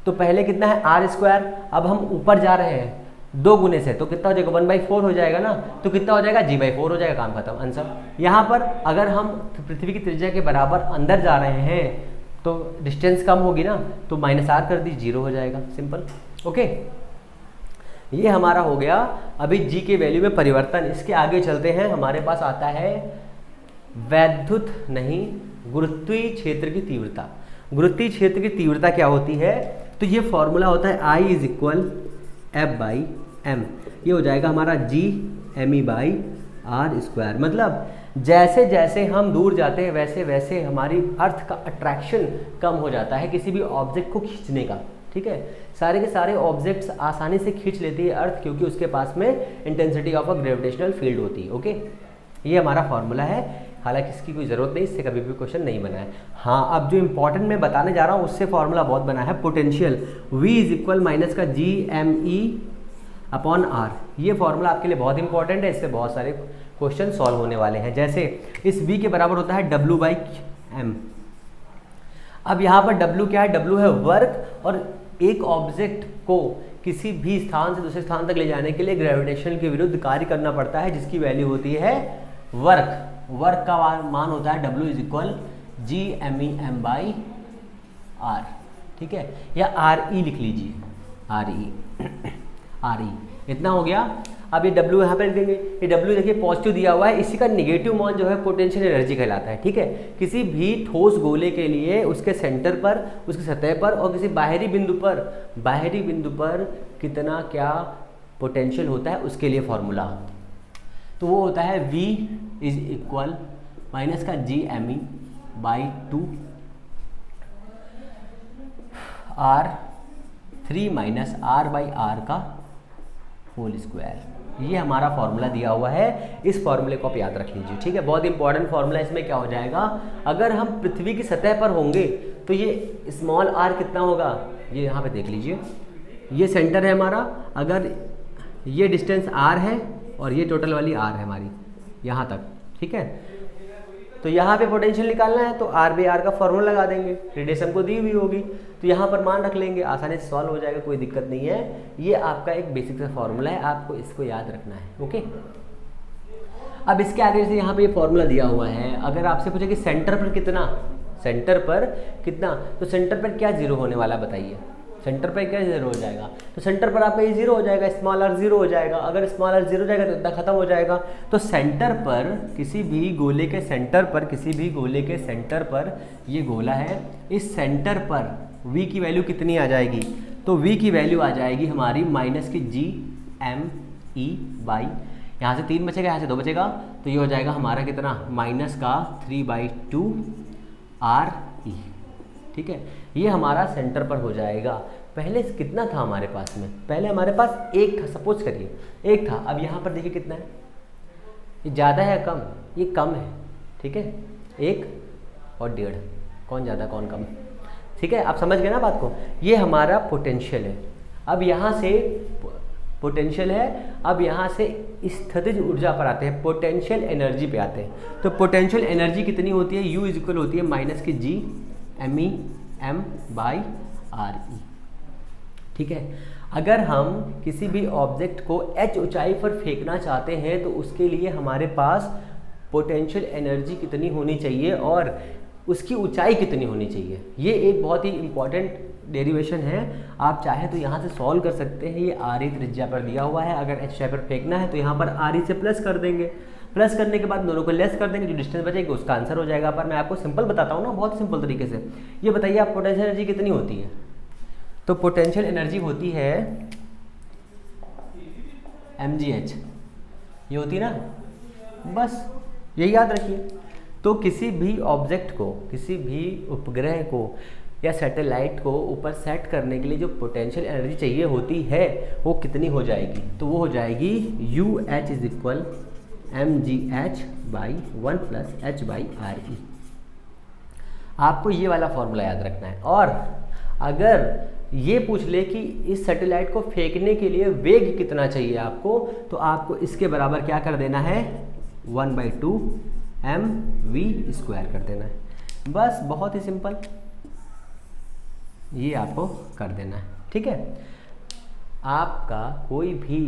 तो पहले कितना है आर स्क्वायर, अब हम ऊपर जा रहे हैं 2 गुने से, तो कितना हो जाएगा 1/4 हो जाएगा ना, तो कितना हो जाएगा g/4 हो जाएगा, काम खत्म, आंसर। यहाँ पर अगर हम पृथ्वी की त्रिज्या के बराबर अंदर जा रहे हैं तो डिस्टेंस कम होगी ना, तो -r कर दी, 0 हो जाएगा, सिंपल। ओके, ये हमारा हो गया अभी g के वैल्यू में परिवर्तन। इसके आगे चलते हैं, हमारे पास आता है वैद्युत नहीं गुरुत्वीय क्षेत्र की तीव्रता। गुरुत्वीय क्षेत्र की तीव्रता क्या होती है, तो ये फॉर्मूला होता है I = F/m। ये हो जाएगा हमारा G/m/r²। मतलब जैसे जैसे हम दूर जाते हैं वैसे वैसे हमारी अर्थ का अट्रैक्शन कम हो जाता है किसी भी ऑब्जेक्ट को खींचने का, ठीक है। सारे के सारे ऑब्जेक्ट्स आसानी से खींच लेती है अर्थ, क्योंकि उसके पास में intensity of a gravitational field होती है। ओके, ये हमारा फॉर्मूला है, हालांकि इसकी कोई ज़रूरत नहीं, इससे कभी भी क्वेश्चन नहीं बना है। हाँ, अब जो इंपॉर्टेंट मैं बताने जा रहा हूँ उससे फॉर्मूला बहुत बना है, पोटेंशियल V = -Gme/r। ये फॉर्मूला आपके लिए बहुत इंपॉर्टेंट है, इससे बहुत सारे क्वेश्चन सॉल्व होने वाले हैं। जैसे इस V के बराबर होता है W/m। अब यहाँ पर W क्या है, W है वर्क, और एक ऑब्जेक्ट को किसी भी स्थान से दूसरे स्थान तक ले जाने के लिए ग्रेविटेशन के विरुद्ध कार्य करना पड़ता है, जिसकी वैल्यू होती है वर्क। वर्क का मान होता है W = Gme/r, ठीक है, या RE लिख लीजिए, RE इतना हो गया। अब ये W यहाँ पे लिख देंगे, ये W देखिए पॉजिटिव दिया हुआ है, इसी का निगेटिव मान जो है पोटेंशियल एनर्जी कहलाता है, ठीक है। किसी भी ठोस गोले के लिए उसके सेंटर पर, उसकी सतह पर और किसी बाहरी बिंदु पर कितना क्या पोटेंशियल होता है, उसके लिए फॉर्मूला तो वो होता है V = -Gme/2 r3-r/r²। ये हमारा फॉर्मूला दिया हुआ है, इस फॉर्मूले को आप याद रख लीजिए, ठीक है। बहुत इंपॉर्टेंट फॉर्मूला। इसमें क्या हो जाएगा, अगर हम पृथ्वी की सतह पर होंगे तो ये स्मॉल r कितना होगा, ये यहाँ पे देख लीजिए, ये सेंटर है हमारा, अगर ये डिस्टेंस r है और ये टोटल वाली r है हमारी यहाँ तक, ठीक है। तो यहाँ पे पोटेंशियल निकालना है तो r/r का फॉर्मूला लगा देंगे, रेडिएशन को दी हुई होगी तो यहाँ पर मान रख लेंगे, आसानी से सॉल्व हो जाएगा, कोई दिक्कत नहीं है। ये आपका एक बेसिक सा फॉर्मूला है, आपको इसको याद रखना है। ओके, अब इसके आगे से यहाँ पे ये फॉर्मूला दिया हुआ है, अगर आपसे पूछे कि सेंटर पर कितना, तो सेंटर पर क्या जीरो होने वाला बताइए, सेंटर पर क्या जीरो हो जाएगा, तो सेंटर पर आपका ये जीरो हो जाएगा, स्मॉल r जीरो हो जाएगा। अगर स्मॉल r जीरो हो जाएगा तो इतना खत्म हो जाएगा। तो सेंटर पर किसी भी गोले के सेंटर पर ये गोला है, इस सेंटर पर v की वैल्यू कितनी आ जाएगी, तो v की वैल्यू आ जाएगी हमारी -Gme/, यहाँ से 3 बचेगा, यहाँ से 2 बचेगा, तो ये हो जाएगा हमारा कितना, -3/2 re, ठीक है। ये हमारा सेंटर पर हो जाएगा। पहले कितना था हमारे पास में, पहले हमारे पास 1 था, सपोज करिए 1 था। अब यहाँ पर देखिए कितना है, ये ज़्यादा है कम, ये कम है, ठीक है, 1 और 1.5, कौन ज़्यादा कौन कम, ठीक है। आप समझ गए ना बात को। ये हमारा पोटेंशियल है। अब यहाँ से पोटेंशियल है, अब यहाँ से स्थितिज ऊर्जा पर आते हैं, पोटेंशियल एनर्जी पे आते हैं। तो पोटेंशियल एनर्जी कितनी होती है, U = होती है -Gme/re, ठीक है। अगर हम किसी भी ऑब्जेक्ट को h ऊंचाई पर फेंकना चाहते हैं तो उसके लिए हमारे पास पोटेंशियल एनर्जी कितनी होनी चाहिए और उसकी ऊंचाई कितनी होनी चाहिए। ये एक बहुत ही इंपॉर्टेंट डेरिवेशन है, आप चाहे तो यहाँ से सॉल्व कर सकते हैं। ये RE त्रिज्या पर दिया हुआ है, अगर h ऊंचाई पर फेंकना है तो यहाँ पर RE से प्लस कर देंगे, प्लस करने के बाद दोनों को लेस कर देंगे, जो डिस्टेंस बचेगी उसका आंसर हो जाएगा। पर मैं आपको सिंपल बताता हूँ ना, बहुत सिंपल तरीके से। ये बताइए आप पोटेंशियल एनर्जी कितनी होती है, तो पोटेंशियल एनर्जी होती है mgh, ये होती है ना, बस यही याद रखिए। तो किसी भी ऑब्जेक्ट को, किसी भी उपग्रह को या सैटेलाइट को ऊपर सेट करने के लिए जो पोटेंशियल एनर्जी चाहिए होती है वो कितनी हो जाएगी, तो वो हो जाएगी UH = mgh/1 + h/re। आपको ये वाला फॉर्मूला याद रखना है। और अगर ये पूछ ले कि इस सैटेलाइट को फेंकने के लिए वेग कितना चाहिए आपको, तो आपको इसके बराबर क्या कर देना है, 1/2 mv² कर देना है। बस बहुत ही सिंपल, ये आपको कर देना है। ठीक है, आपका कोई भी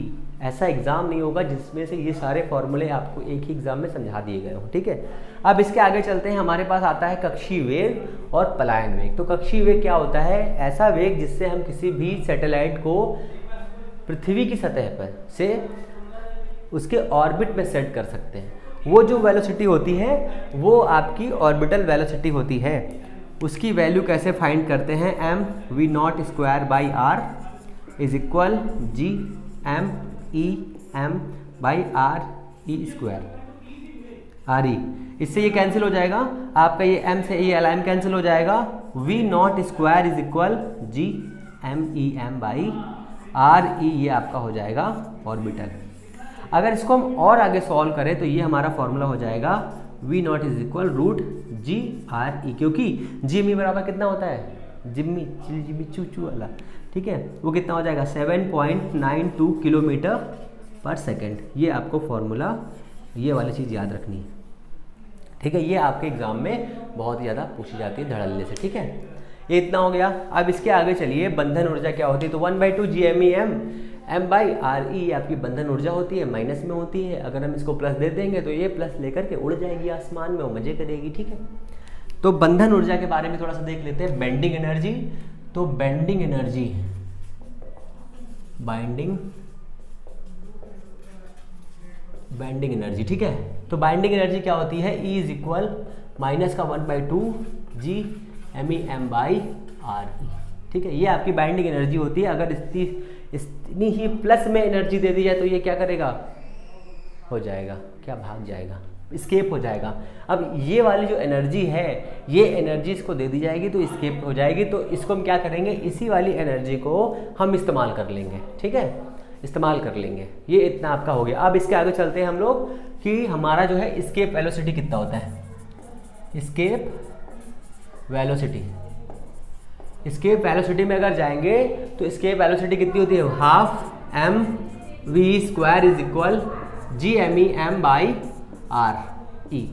ऐसा एग्ज़ाम नहीं होगा जिसमें से ये सारे फॉर्मूले आपको एक ही एग्ज़ाम में समझा दिए गए हों। ठीक है, अब इसके आगे चलते हैं। हमारे पास आता है कक्षीय वेग और पलायन वेग। तो कक्षीय वेग क्या होता है? ऐसा वेग जिससे हम किसी भी सैटेलाइट को पृथ्वी की सतह पर से उसके ऑर्बिट में सेट कर सकते हैं। वो जो वेलोसिटी होती है वो आपकी ऑर्बिटल वेलोसिटी होती है। उसकी वैल्यू कैसे फाइंड करते हैं? M v not square by r is equal g m e m by r e square r e. इससे ये कैंसिल हो जाएगा, आपका ये एम से ये एल कैंसिल हो जाएगा। V not square is equal g m e m by r e, ये आपका हो जाएगा ऑर्बिटल। अगर इसको हम और आगे सॉल्व करें तो ये हमारा फॉर्मूला हो जाएगा v not is equal root g r e, क्योंकि जी मी बराबर कितना होता है? जिम्मी चिली जिम्मी चू चू वाला। ठीक है, वो कितना हो जाएगा? 7.92 किलोमीटर पर सेकेंड। ये आपको फॉर्मूला, ये वाली चीज़ याद रखनी है। ठीक है, ये आपके एग्जाम में बहुत ही ज़्यादा पूछी जाती है धड़ल्ले से। ठीक है, ये इतना हो गया। अब इसके आगे चलिए, बंधन ऊर्जा क्या होती है? तो 1/2 GMEM m by r e आपकी बंधन ऊर्जा होती है, माइनस में होती है। अगर हम इसको प्लस दे देंगे तो ये प्लस लेकर के उड़ जाएगी आसमान में, वो मजे करेगी। ठीक है, तो बंधन ऊर्जा के बारे में थोड़ा सा देख लेते हैं। बेंडिंग एनर्जी, तो बेंडिंग एनर्जी, बेंडिंग एनर्जी। ठीक है, तो बाइंडिंग एनर्जी क्या होती है? E इज इक्वल माइनस का 1/2 g m e m by r e. ठीक है, ये आपकी बाइंडिंग एनर्जी होती है। अगर इतनी ही प्लस में एनर्जी दे दी जाए तो ये क्या करेगा? हो जाएगा क्या? भाग जाएगा, स्केप हो जाएगा। अब ये वाली जो एनर्जी है, ये एनर्जी इसको दे दी जाएगी तो स्केप हो जाएगी। तो इसको हम क्या करेंगे? इसी वाली एनर्जी को हम इस्तेमाल कर लेंगे। ठीक है, इस्तेमाल कर लेंगे। ये इतना आपका हो गया। अब इसके आगे चलते हैं हम लोग कि हमारा जो है स्केप वेलोसिटी कितना होता है। स्केप वेलोसिटी, स्केप वेलोसिटी में अगर जाएंगे तो स्केप वेलोसिटी कितनी होती है? Half m v square is equal g m e m by r e.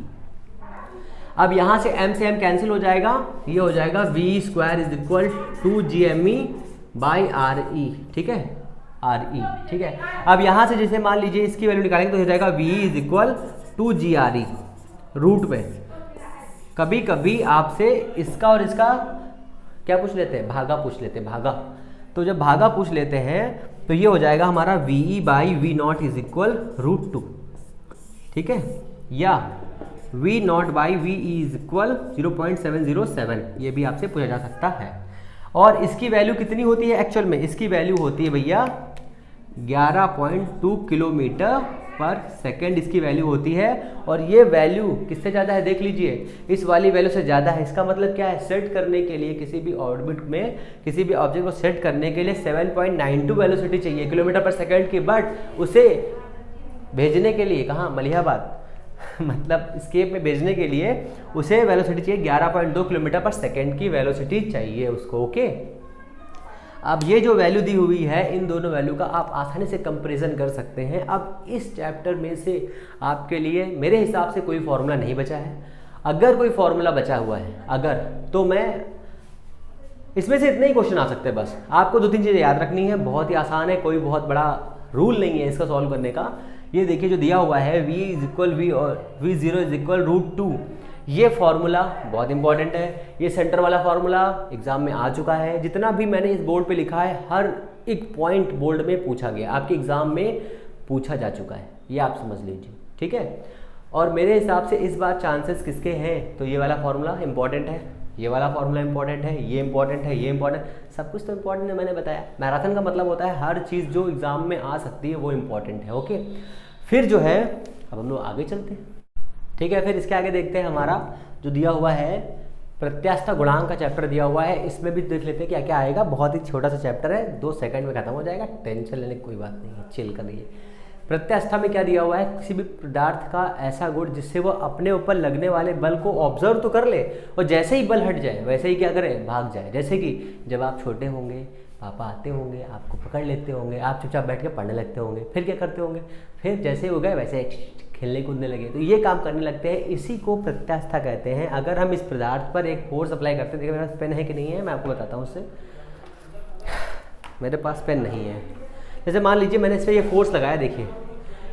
अब यहाँ से m कैंसिल हो जाएगा, ये हो जाएगा v square is equal to g m e by r e. ठीक है, आर ई। ठीक है, अब यहाँ से जैसे मान लीजिए इसकी वैल्यू निकालेंगे तो हो जाएगा v is equal to g r e root में। कभी कभी आपसे इसका और इसका क्या पूछ लेते हैं? भागा पूछ लेते हैं, भागा। तो जब भागा पूछ लेते हैं तो ये हो जाएगा हमारा v e by v not is equal root 2। ठीक है, या v not by v e is equal 0.707, ये भी आपसे पूछा जा सकता है। और इसकी वैल्यू कितनी होती है एक्चुअल में? इसकी वैल्यू होती है भैया 11.2 किलोमीटर पर सेकेंड इसकी वैल्यू होती है। और ये वैल्यू किससे ज़्यादा है? देख लीजिए, इस वाली वैल्यू से ज़्यादा है। इसका मतलब क्या है? सेट करने के लिए किसी भी ऑर्बिट में किसी भी ऑब्जेक्ट को सेट करने के लिए 7.92 वेलोसिटी चाहिए किलोमीटर पर सेकेंड की, बट उसे भेजने के लिए कहाँ? मलिहाबाद मतलब स्केप में भेजने के लिए उसे वेलोसिटी चाहिए 11.2 किलोमीटर पर सेकेंड की वेलोसिटी चाहिए उसको। ओके, अब ये जो वैल्यू दी हुई है, इन दोनों वैल्यू का आप आसानी से कंपैरिजन कर सकते हैं। अब इस चैप्टर में से आपके लिए मेरे हिसाब से कोई फॉर्मूला नहीं बचा है। अगर कोई फॉर्मूला बचा हुआ है अगर, तो मैं इसमें से इतने ही क्वेश्चन आ सकते हैं। बस आपको 2-3 चीज़ें याद रखनी है, बहुत ही आसान है, कोई बहुत बड़ा रूल नहीं है इसका सॉल्व करने का। ये देखिए जो दिया हुआ है v इज इक्वल वी और v0 इज इक्वल रूट 2, ये फॉर्मूला बहुत इंपॉर्टेंट है। ये सेंटर वाला फॉर्मूला एग्जाम में आ चुका है। जितना भी मैंने इस बोर्ड पे लिखा है हर एक पॉइंट बोर्ड में पूछा गया, आपके एग्जाम में पूछा जा चुका है, ये आप समझ लीजिए। ठीक है, और मेरे हिसाब से इस बार चांसेस किसके हैं? तो ये वाला फॉर्मूला इंपॉर्टेंट है, ये वाला फॉर्मूला इंपॉर्टेंट है, ये इंपॉर्टेंट है, ये इंपॉर्टेंट, सब कुछ तो इंपॉर्टेंट है। मैंने बताया मैराथन का मतलब होता है हर चीज़ जो एग्जाम में आ सकती है वो इंपॉर्टेंट है। ओके, फिर जो है अब हम लोग आगे चलते हैं। ठीक है, फिर इसके आगे देखते हैं हमारा जो दिया हुआ है प्रत्यास्था गुणांक का चैप्टर दिया हुआ है। इसमें भी देख लेते हैं क्या क्या आएगा। बहुत ही छोटा सा चैप्टर है, 2 सेकंड में खत्म हो जाएगा, टेंशन लेने की कोई बात नहीं है, चिल करिए। प्रत्यास्था में क्या दिया हुआ है? किसी भी पदार्थ का ऐसा गुण जिससे वो अपने ऊपर लगने वाले बल को ऑब्जर्व तो कर ले और जैसे ही बल हट जाए वैसे ही क्या करे? भाग जाए। जैसे कि जब आप छोटे होंगे, पापा आते होंगे, आपको पकड़ लेते होंगे, आप चुपचाप बैठ के पढ़ने लगते होंगे, फिर क्या करते होंगे? फिर जैसे ही हो गए वैसे खेलने कूदने लगे, तो ये काम करने लगते हैं, इसी को प्रत्यास्था कहते हैं। अगर हम इस पदार्थ पर एक फोर्स अप्लाई करते हैं, देखिए मेरे पास पेन है कि नहीं है, मैं आपको बताता हूँ उससे। मेरे पास पेन नहीं है। जैसे मान लीजिए मैंने इस पर ये फोर्स लगाया, देखिए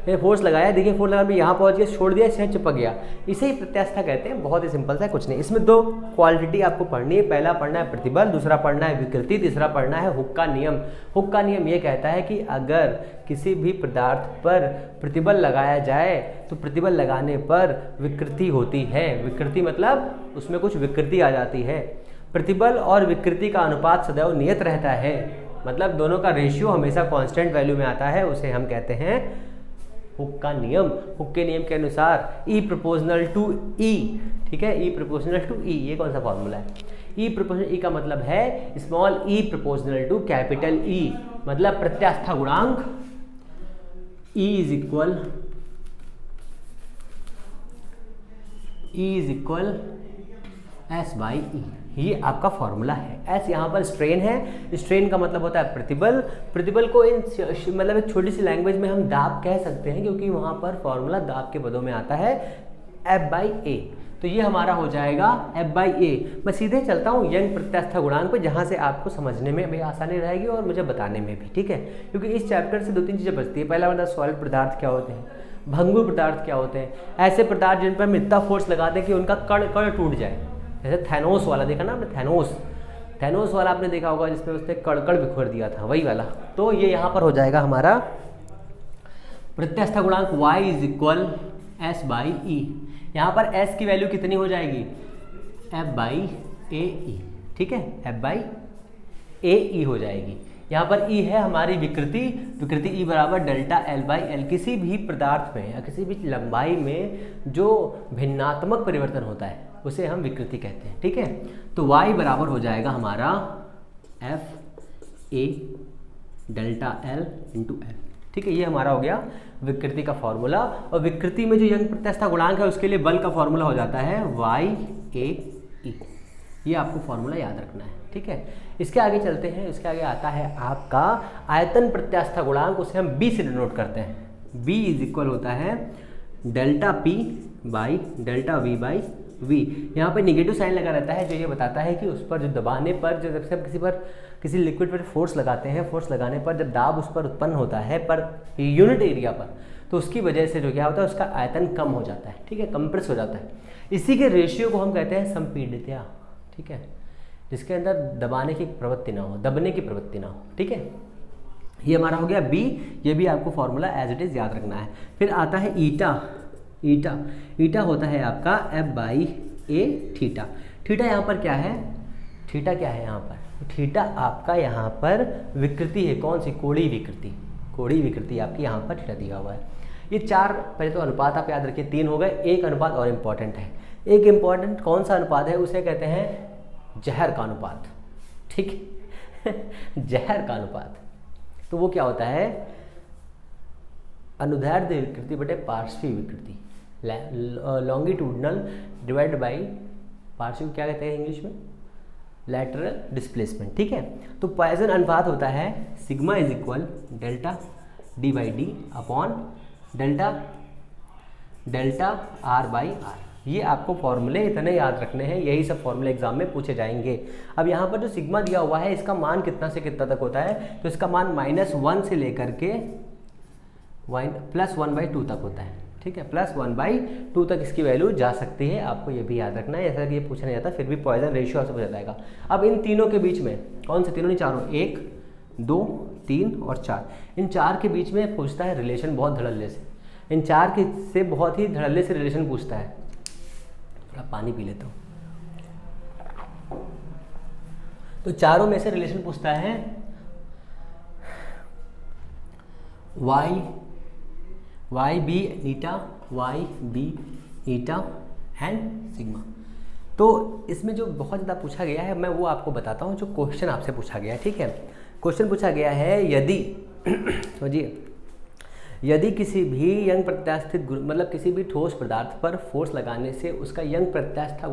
मैंने फोर्स लगाया, देखिए फोर्स लगा, मैं यहाँ पहुँच गया, छोड़ दिया, इससे चिपक गया, इसे ही प्रत्यास्था कहते हैं। बहुत ही सिंपल सा, कुछ नहीं। इसमें दो क्वालिटी आपको पढ़नी है, पहला पढ़ना है प्रतिबल, दूसरा पढ़ना है विकृति, तीसरा पढ़ना है हुक का नियम। हुक का नियम ये कहता है कि अगर किसी भी पदार्थ पर प्रतिबल लगाया जाए तो प्रतिबल लगाने पर विकृति होती है। विकृति मतलब उसमें कुछ विकृति आ जाती है। प्रतिबल और विकृति का अनुपात सदैव नियत रहता है, मतलब दोनों का रेशियो हमेशा कांस्टेंट वैल्यू में आता है, उसे हम कहते हैं हुक का नियम। हुक के नियम के अनुसार E प्रोपोर्शनल टू E, ठीक है, E प्रोपोर्शनल टू E, ये कौन सा फॉर्मूला है? E प्रोपोर्शनल E का मतलब है small e proportional to capital E, मतलब प्रत्यास्था गुणांक E is equal S by E, ये आपका फॉर्मूला है। S यहाँ पर स्ट्रेन है, स्ट्रेन का मतलब होता है प्रतिबल। प्रतिबल को इन मतलब एक छोटी सी लैंग्वेज में हम दाब कह सकते हैं, क्योंकि वहाँ पर फॉर्मूला दाब के पदों में आता है F बाई A। तो ये हमारा हो जाएगा F बाई A। मैं सीधे चलता हूँ यंग प्रत्यास्था गुणांक पे, जहाँ से आपको समझने में भी आसानी रहेगी और मुझे बताने में भी, ठीक है, क्योंकि इस चैप्टर से दो तीन चीज़ें बचती है। पहला मतलब सॉलिड पदार्थ क्या होते हैं, भंगुर पदार्थ क्या होते हैं, ऐसे पदार्थ जिन पर हम इतना फोर्स लगाते हैं कि उनका कण कण टूट जाए। जैसे थैनोस वाला देखा ना आपने, थैनोस वाला आपने देखा होगा, जिसमें उसने कड़कड़ बिखर दिया था, वही वाला। तो ये यहाँ पर हो जाएगा हमारा प्रत्यास्था गुणांक y is equal S by E। यहाँ पर S की वैल्यू कितनी हो जाएगी? F बाई ए ई, ठीक है, F बाई ए ई हो जाएगी। यहाँ पर E है हमारी विकृति, विकृति E बराबर डेल्टा L बाई एल। किसी भी पदार्थ में या किसी भी लंबाई में जो भिन्नात्मक परिवर्तन होता है उसे हम विकृति कहते हैं, ठीक है। तो y बराबर हो जाएगा हमारा F A delta L into L, ठीक है, ये हमारा हो गया विकृति का फॉर्मूला। और विकृति में जो यंग प्रत्यास्था गुणांक है उसके लिए बल का फॉर्मूला हो जाता है y A E। ये आपको फॉर्मूला याद रखना है, ठीक है। इसके आगे चलते हैं, इसके आगे आता है आपका आयतन प्रत्यास्था गुणांक, उसे हम B से डिनोट करते हैं। B इज इक्वल होता है delta P by delta V by V। यहाँ पे निगेटिव साइन लगा रहता है, जो ये बताता है कि उस पर जो दबाने पर, जो जब से हम किसी लिक्विड पर फोर्स लगाते हैं, फोर्स लगाने पर जब दाब उस पर उत्पन्न होता है पर यूनिट एरिया पर, तो उसकी वजह से जो क्या होता है उसका आयतन कम हो जाता है, ठीक है, कंप्रेस हो जाता है। इसी के रेशियो को हम कहते हैं संपीडितता, ठीक है, जिसके अंदर दबाने की प्रवृत्ति ना हो, दबने की प्रवृत्ति ना हो, ठीक है। ये हमारा हो गया B। ये भी आपको फॉर्मूला एज इट इज़ याद रखना है। फिर आता है ईटा होता है आपका F by A theta. Theta यहाँ पर क्या है, थीटा क्या है यहाँ पर? थीटा आपका यहाँ पर विकृति है, कौन सी? कोणीय विकृति। कोणीय विकृति आपकी यहाँ पर थीटा दिया हुआ है। ये चार पहले तो अनुपात आप याद रखिए, 3 हो गए। एक अनुपात और इम्पॉर्टेंट है। एक इम्पॉर्टेंट कौन सा अनुपात है? उसे कहते हैं जहर का अनुपात, ठीक है जहर का अनुपात। तो वो क्या होता है? अनुदैर्ध्य विकृति बटे पार्श्वीय विकृति, लॉन्गिट्यूडनल डिवाइड बाई पार्श्व, क्या कहते हैं इंग्लिश में? लैटरल डिस्प्लेसमेंट, ठीक है। तो पॉइसन अनुपात होता है sigma is equal delta d by d upon delta r by r. ये आपको फॉर्मूले इतने याद रखने हैं, यही सब फॉर्मूले एग्जाम में पूछे जाएंगे। अब यहाँ पर जो सिग्मा दिया हुआ है इसका मान कितना से कितना तक होता है? तो इसका मान -1 से लेकर के +1/2 तक होता है, ठीक है। +1/2 तक इसकी वैल्यू जा सकती है, आपको ये भी याद रखना है। ऐसा कि ये पूछा नहीं जाता, फिर भी पॉइजन रेशियो आपसे पूछा जाएगा। अब इन तीनों के बीच में, कौन से तीनों? नहीं, चारों, 1, 2, 3 और 4, इन चार के बीच में पूछता है रिलेशन बहुत धड़ल्ले से। इन चार के से बहुत ही धड़ल्ले से रिलेशन पूछता है। थोड़ा पानी पी लेता हूँ। तो चारों में से रिलेशन पूछता है y b eta, y b eta and sigma. तो इसमें जो बहुत ज़्यादा पूछा गया है मैं वो आपको बताता हूँ, जो क्वेश्चन आपसे पूछा गया है, ठीक है। क्वेश्चन पूछा गया है यदि समझिए, यदि किसी भी यंग प्रत्यास्थित मतलब किसी भी ठोस पदार्थ पर फोर्स लगाने से उसका यंग प्रत्यास्था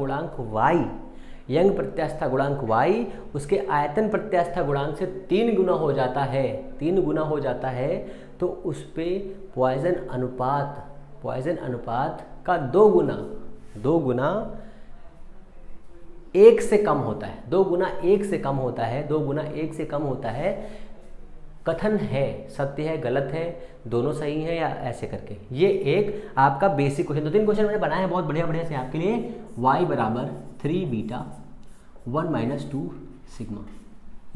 गुणांक y उसके आयतन प्रत्यास्था गुणांक से 3 गुना हो जाता है, 3 गुना हो जाता है, तो उस पे पॉइजन अनुपात पॉइजन अनुपात का 2 गुना 1 से कम होता है, 2 गुना 1 से कम होता है, 2 गुना 1 से कम होता है। कथन है, सत्य है, गलत है, दोनों सही है या ऐसे करके। ये एक आपका बेसिक क्वेश्चन, 2-3 क्वेश्चन मैंने बनाए हैं बहुत बढ़िया बढ़िया से आपके लिए। y बराबर 3 बीटा 1 - 2 सिग्मा,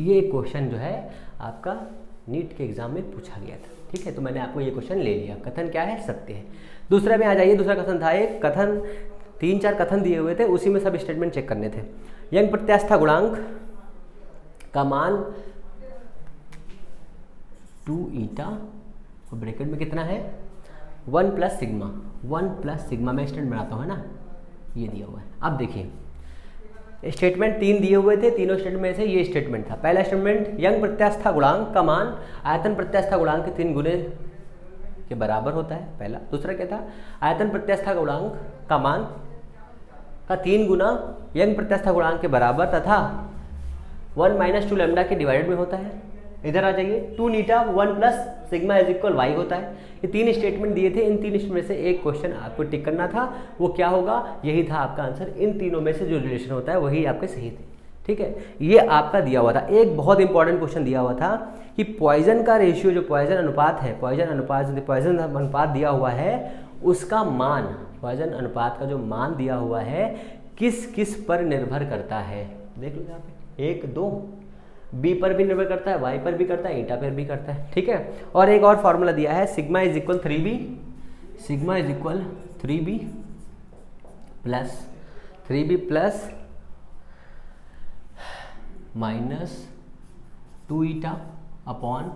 ये एक क्वेश्चन जो है आपका नीट के एग्जाम में पूछा गया था। ठीक है, तो मैंने आपको ये क्वेश्चन ले लिया। कथन क्या है? सत्य है। दूसरा में आ जाइए। दूसरा कथन था एक कथन, 3-4 कथन दिए हुए थे, उसी में सब स्टेटमेंट चेक करने थे। यंग प्रत्यास्था गुणांक का मान 2 ईटा और ब्रैकेट में कितना है 1 + सिग्मा, 1 + सिग्मा। मैं स्टेटमेंट बनाता हूँ, है ना, ये दिया हुआ है। अब देखिए स्टेटमेंट 3 दिए हुए थे, तीनों स्टेटमेंट में से ये स्टेटमेंट था। पहला स्टेटमेंट, यंग प्रत्यास्था गुणांक का मान आयतन प्रत्यास्था गुणांक के 3 गुने के बराबर होता है, पहला। दूसरा क्या था? आयतन प्रत्यास्था गुणांक का मान का 3 गुना यंग प्रत्यास्था गुणांक के बराबर तथा 1 - 2 लैम्डा के डिवाइडेड में होता है। इधर आ जाइए, 2 नीटा 1 + सिग्मा = y होता है। ये 3 स्टेटमेंट दिए थे, इन 3 में से एक क्वेश्चन आपको टिक करना था। वो क्या होगा? यही था आपका आंसर। इन तीनों में से जो रिलेशन होता है वही आपके सही थे। ठीक है, ये आपका दिया हुआ था। एक बहुत इंपॉर्टेंट क्वेश्चन दिया हुआ था कि पॉइजन का रेशियो, जो पॉइजन अनुपात है, पॉइजन अनुपात दिया हुआ है, उसका मान, पॉइजन अनुपात का जो मान दिया हुआ है किस किस पर निर्भर करता है। देख लो यहाँ पे 1, 2, बी पर भी निर्भर करता है, वाई पर भी करता है, ईटा पर भी करता है। ठीक है, और एक और फॉर्मूला दिया है, sigma = 3b, sigma = 3b plus -2 eta upon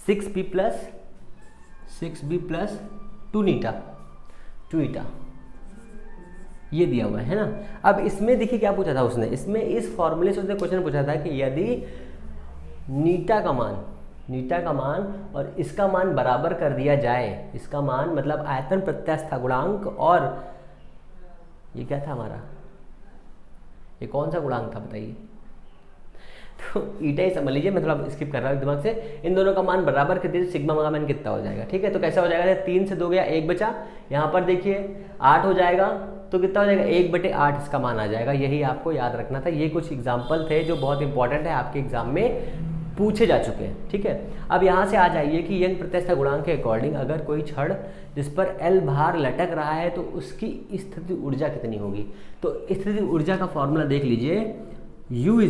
6b plus 2 नीटा, 2 ईटा, ये दिया हुआ है ना। अब इसमें देखिए क्या पूछा था उसने, इसमें इस फॉर्मूले से उसने क्वेश्चन पूछा था कि यदि नीटा का मान और इसका मान बराबर कर दिया जाए, इसका मान मतलब आयतन प्रत्यास्था गुणांक, और ये क्या था हमारा, ये कौन सा गुणांक था बताइए? तो ईटा ही समझ लीजिए, मैं थोड़ा स्किप कर रहा हूँ दिमाग से। इन दोनों का मान बराबर कर दीजिए, सिग्मा का मान कितना हो जाएगा? ठीक है, तो कैसा हो जाएगा? 3 से 2 गया, 1 बचा। यहाँ पर देखिए 8 हो जाएगा, तो कितना हो जाएगा? 1/8 इसका मान आ जाएगा। यही आपको याद रखना था। ये कुछ एग्जाम्पल थे जो बहुत इंपॉर्टेंट है, आपके एग्जाम में पूछे जा चुके हैं। ठीक है, अब यहाँ से आ जाइए कि यंग प्रत्यास्था गुणांक के अकॉर्डिंग अगर कोई छड़ जिस पर L भार लटक रहा है तो उसकी स्थितिज ऊर्जा कितनी होगी? तो स्थितिज ऊर्जा का फॉर्मूला देख लीजिए, U =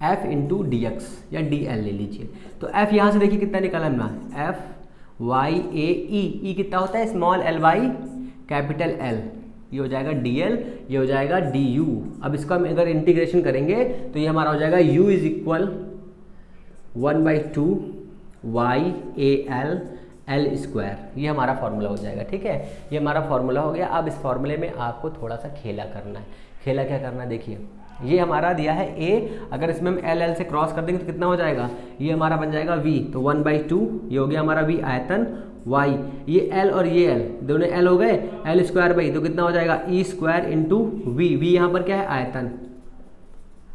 F × dx या dl ले लीजिए। तो F यहाँ से देखिए कितना निकला है ना, FYAE, E कितना होता है? स्मॉल l/, कैपिटल L, ये हो जाएगा dl, ये हो जाएगा du। अब इसको हम अगर इंटीग्रेशन करेंगे तो ये हमारा हो जाएगा U = 1/2 YAL L², ये हमारा फॉर्मूला हो जाएगा। ठीक है, ये हमारा फॉर्मूला हो गया। अब इस फॉर्मूले में आपको थोड़ा सा खेला करना है। खेला क्या करना है? देखिए ये हमारा दिया है A, अगर इसमें हम L से क्रॉस कर देंगे तो कितना हो जाएगा? ये हमारा बन जाएगा V, तो 1/2, ये हो गया हमारा V आयतन, Y, ये L और ये L दोनों L हो गए, L² तो कितना हो जाएगा? E² × V, V यहाँ पर क्या है? आयतन,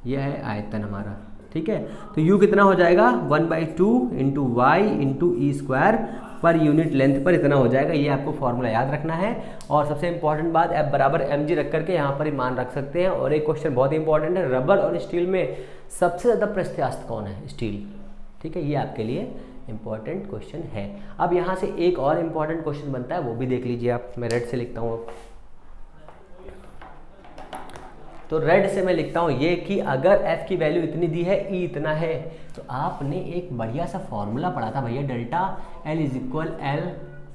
यह है आयतन हमारा। ठीक है, तो U कितना हो जाएगा? 1/2 × Y × E² per unit length पर इतना हो जाएगा। ये आपको फॉर्मूला याद रखना है। और सबसे इंपॉर्टेंट बात, F बराबर mg रख करके यहाँ पर ही मान रख सकते हैं। और एक क्वेश्चन बहुत इंपॉर्टेंट है, रबर और स्टील में सबसे ज़्यादा प्रत्यास्थ कौन है? स्टील। ठीक है, ये आपके लिए इंपॉर्टेंट क्वेश्चन है। अब यहाँ से एक और इम्पॉर्टेंट क्वेश्चन बनता है, वो भी देख लीजिए आप। मैं रेड से लिखता हूँ अब, तो रेड से मैं लिखता हूँ ये कि अगर F की वैल्यू इतनी दी है, E इतना है, तो आपने एक बढ़िया सा फॉर्मूला पढ़ा था भैया, delta L = L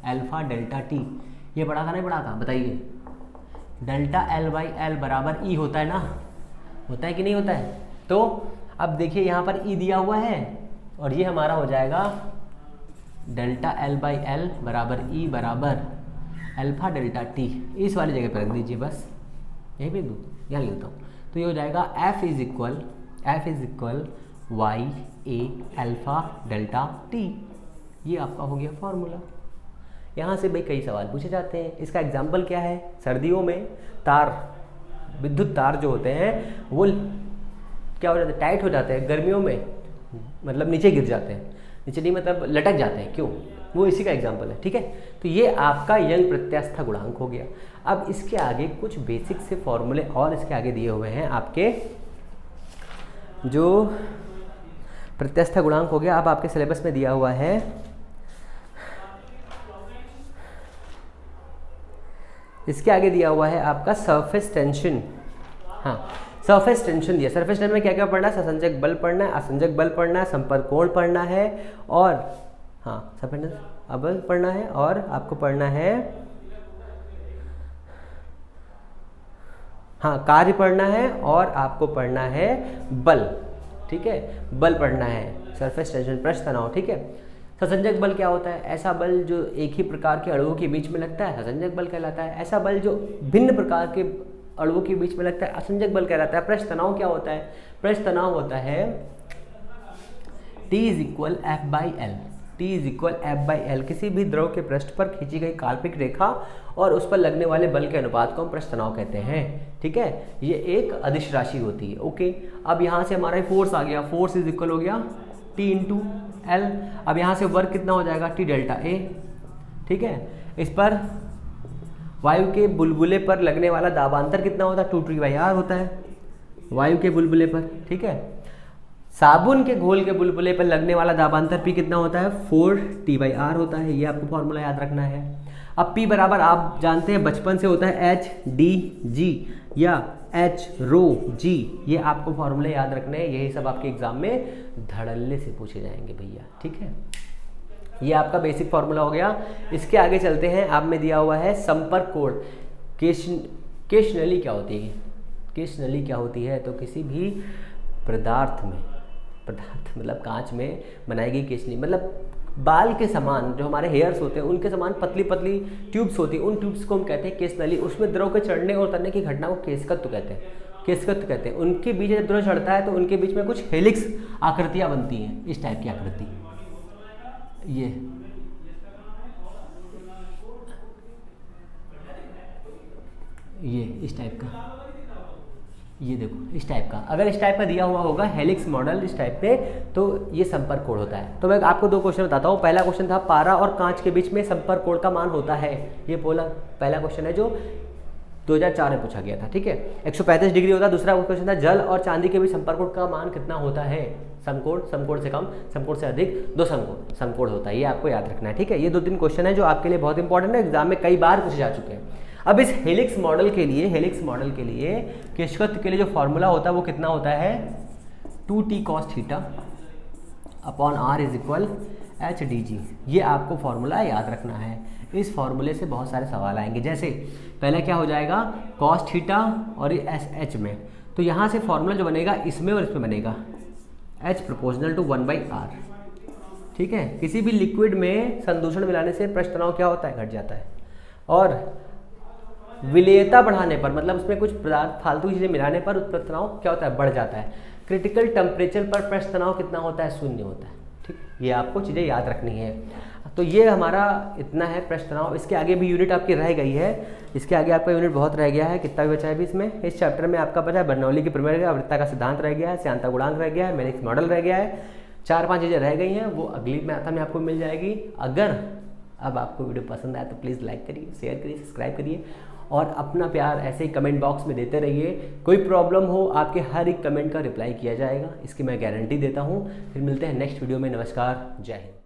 alpha delta T। ये पढ़ा था नहीं पढ़ा था? बताइए। डेल्टा L/L बराबर E होता है ना, होता है कि नहीं होता है? तो अब देखिए यहाँ पर E दिया हुआ है और ये हमारा हो जाएगा डेल्टा L/L बराबर E बराबर अल्फा डेल्टा T। इस वाली जगह पर रख दीजिए, बस यही पे दूँ, यहाँ लिखता हूँ। तो ये हो जाएगा F = YA alpha delta T। ये आपका हो गया फॉर्मूला। यहाँ से भाई कई सवाल पूछे जाते हैं। इसका एग्जाम्पल क्या है? सर्दियों में तार, विद्युत तार जो होते हैं वो क्या हो जाते हैं? टाइट हो जाते हैं। गर्मियों में मतलब नीचे गिर जाते हैं। नीचे नहीं मतलब लटक जाते हैं, क्यों, वो इसी का एग्जाम्पल है। ठीक है, तो ये आपका यंग प्रत्यास्थ गुणांक हो गया। अब इसके आगे कुछ बेसिक से फॉर्मूले और इसके आगे दिए हुए हैं आपके, जो प्रत्यास्थ गुणांक हो गया। अब आपके सिलेबस में दिया हुआ है, इसके आगे दिया हुआ है आपका सरफेस टेंशन। हाँ, सरफेस टेंशन दिया। सरफेस टेंशन में क्या क्या पढ़ना है, ससंजक बल पढ़ना है, असंजक बल पढ़ना है, संपर्क कोण पढ़ना है, और हाँ सरफेस बल पढ़ना है, और आपको पढ़ना है हाँ कार्य पढ़ना है, और आपको पढ़ना है बल। ठीक है, बल पढ़ना है, सरफेस टेंशन, पृष्ठ तनाव। ठीक है, ससंजक बल क्या होता है, ऐसा बल जो एक ही प्रकार के अणुओं के बीच में लगता है, ससंजक बल कहलाता है। ऐसा बल जो भिन्न प्रकार के अणुओं के बीच में लगता है, असंजक बल कहलाता है। पृष्ठ तनाव क्या होता है, पृष्ठ तनाव होता है T = F/L। T = F/L, किसी भी द्रव के पृष्ठ पर खींची गई काल्पनिक रेखा और उस पर लगने वाले बल के अनुपात को हम पृष्ठ तनाव कहते हैं। ठीक है, ये एक अदिश राशि होती है। ओके, अब यहाँ से हमारा फोर्स आ गया, फोर्स = हो गया T × L। अब यहाँ से वर्क कितना हो जाएगा, T∆A। ठीक है, इस पर वायु के बुलबुले पर लगने वाला दाबांतर कितना होता है, 2T/R होता है वायु के बुलबुले पर। ठीक है, साबुन के घोल के बुलबुले पर लगने वाला दाबांतर P कितना होता है, 4T/R होता है। ये आपको फॉर्मूला याद रखना है। अब P बराबर आप जानते हैं बचपन से होता है HdG या H⍴g। ये आपको फॉर्मूले याद रखने हैं, यही सब आपके एग्जाम में धड़ल्ले से पूछे जाएंगे भैया। ठीक है, ये आपका बेसिक फार्मूला हो गया। इसके आगे चलते हैं, आप में दिया हुआ है संपर्क कोण। केश नली क्या होती है, केश नली क्या होती है, तो किसी भी पदार्थ मतलब कांच में बनाई गई केश नली, मतलब बाल के समान जो हमारे हेयर्स होते हैं उनके समान पतली पतली ट्यूब्स होती हैं, उन ट्यूब्स को हम कहते हैं केश नली। उसमें द्रव के चढ़ने और उतरने की घटना को केशकत्व कहते हैं, केशकत्व कहते हैं। उनके बीच जब द्रव चढ़ता है तो उनके बीच में कुछ हेलिक्स आकृतियाँ बनती हैं, इस टाइप की आकृति, ये इस टाइप का, ये देखो इस टाइप का। अगर इस टाइप का दिया हुआ होगा हेलिक्स मॉडल इस टाइप पे, तो ये संपर्क कोण होता है। तो मैं आपको दो क्वेश्चन बताता हूँ। पहला क्वेश्चन था पारा और कांच के बीच में संपर्क कोण का मान होता है, ये पहला क्वेश्चन है जो 2004 में पूछा गया था। ठीक है, 135 डिग्री होता है। दूसरा क्वेश्चन था जल और चांदी के बीच संपर्क कोण का मान कितना होता है, समकोण, समकोण से कम, समकोण से अधिक, दो समकोण, समकोण होता है। ये आपको याद रखना है। ठीक है, ये 2-3 क्वेश्चन है जो आपके लिए बहुत इंपॉर्टेंट है, एग्जाम में कई बार पूछे जा चुके हैं। अब इस हेलिक्स मॉडल के लिए केशकत्व के लिए जो फॉर्मूला होता है वो कितना होता है, 2T cos θ/R = HdG। ये आपको फॉर्मूला याद रखना है। इस फॉर्मूले से बहुत सारे सवाल आएंगे। जैसे पहले क्या हो जाएगा, cos θ और H में, तो यहाँ से फॉर्मूला जो बनेगा इसमें और इसमें बनेगा, H = 1/R। ठीक है, किसी भी लिक्विड में संदूषण मिलाने से पृष्ठ तनाव क्या होता है, घट जाता है। और विलेयता बढ़ाने पर, मतलब उसमें कुछ पदार्थ फालतू चीज़ें मिलाने पर पृष्ठ तनाव क्या होता है, बढ़ जाता है। क्रिटिकल टेम्परेचर पर पृष्ठ तनाव कितना होता है, 0 होता है। ठीक, ये आपको चीज़ें याद रखनी है। तो ये हमारा इतना है पृष्ठ तनाव। इसके आगे भी यूनिट आपकी रह गई है, इसके आगे आपका यूनिट बहुत रह गया है, कितना भी बचा है अभी इसमें। इस चैप्टर में आपका बचा है बर्नौली की प्रमेय, आवृत्ता का सिद्धांत रह गया है, श्यानता गुणांक रह गया है, मेरिक्स मॉडल रह गया है। 4-5 चीज़ें रह गई हैं, वो अगली मैथ में आपको मिल जाएगी। अगर अब आपको वीडियो पसंद आया तो प्लीज़ लाइक करिए, शेयर करिए, सब्सक्राइब करिए और अपना प्यार ऐसे ही कमेंट बॉक्स में देते रहिए। कोई प्रॉब्लम हो आपके हर एक कमेंट का रिप्लाई किया जाएगा, इसकी मैं गारंटी देता हूँ। फिर मिलते हैं नेक्स्ट वीडियो में। नमस्कार, जय हिंद।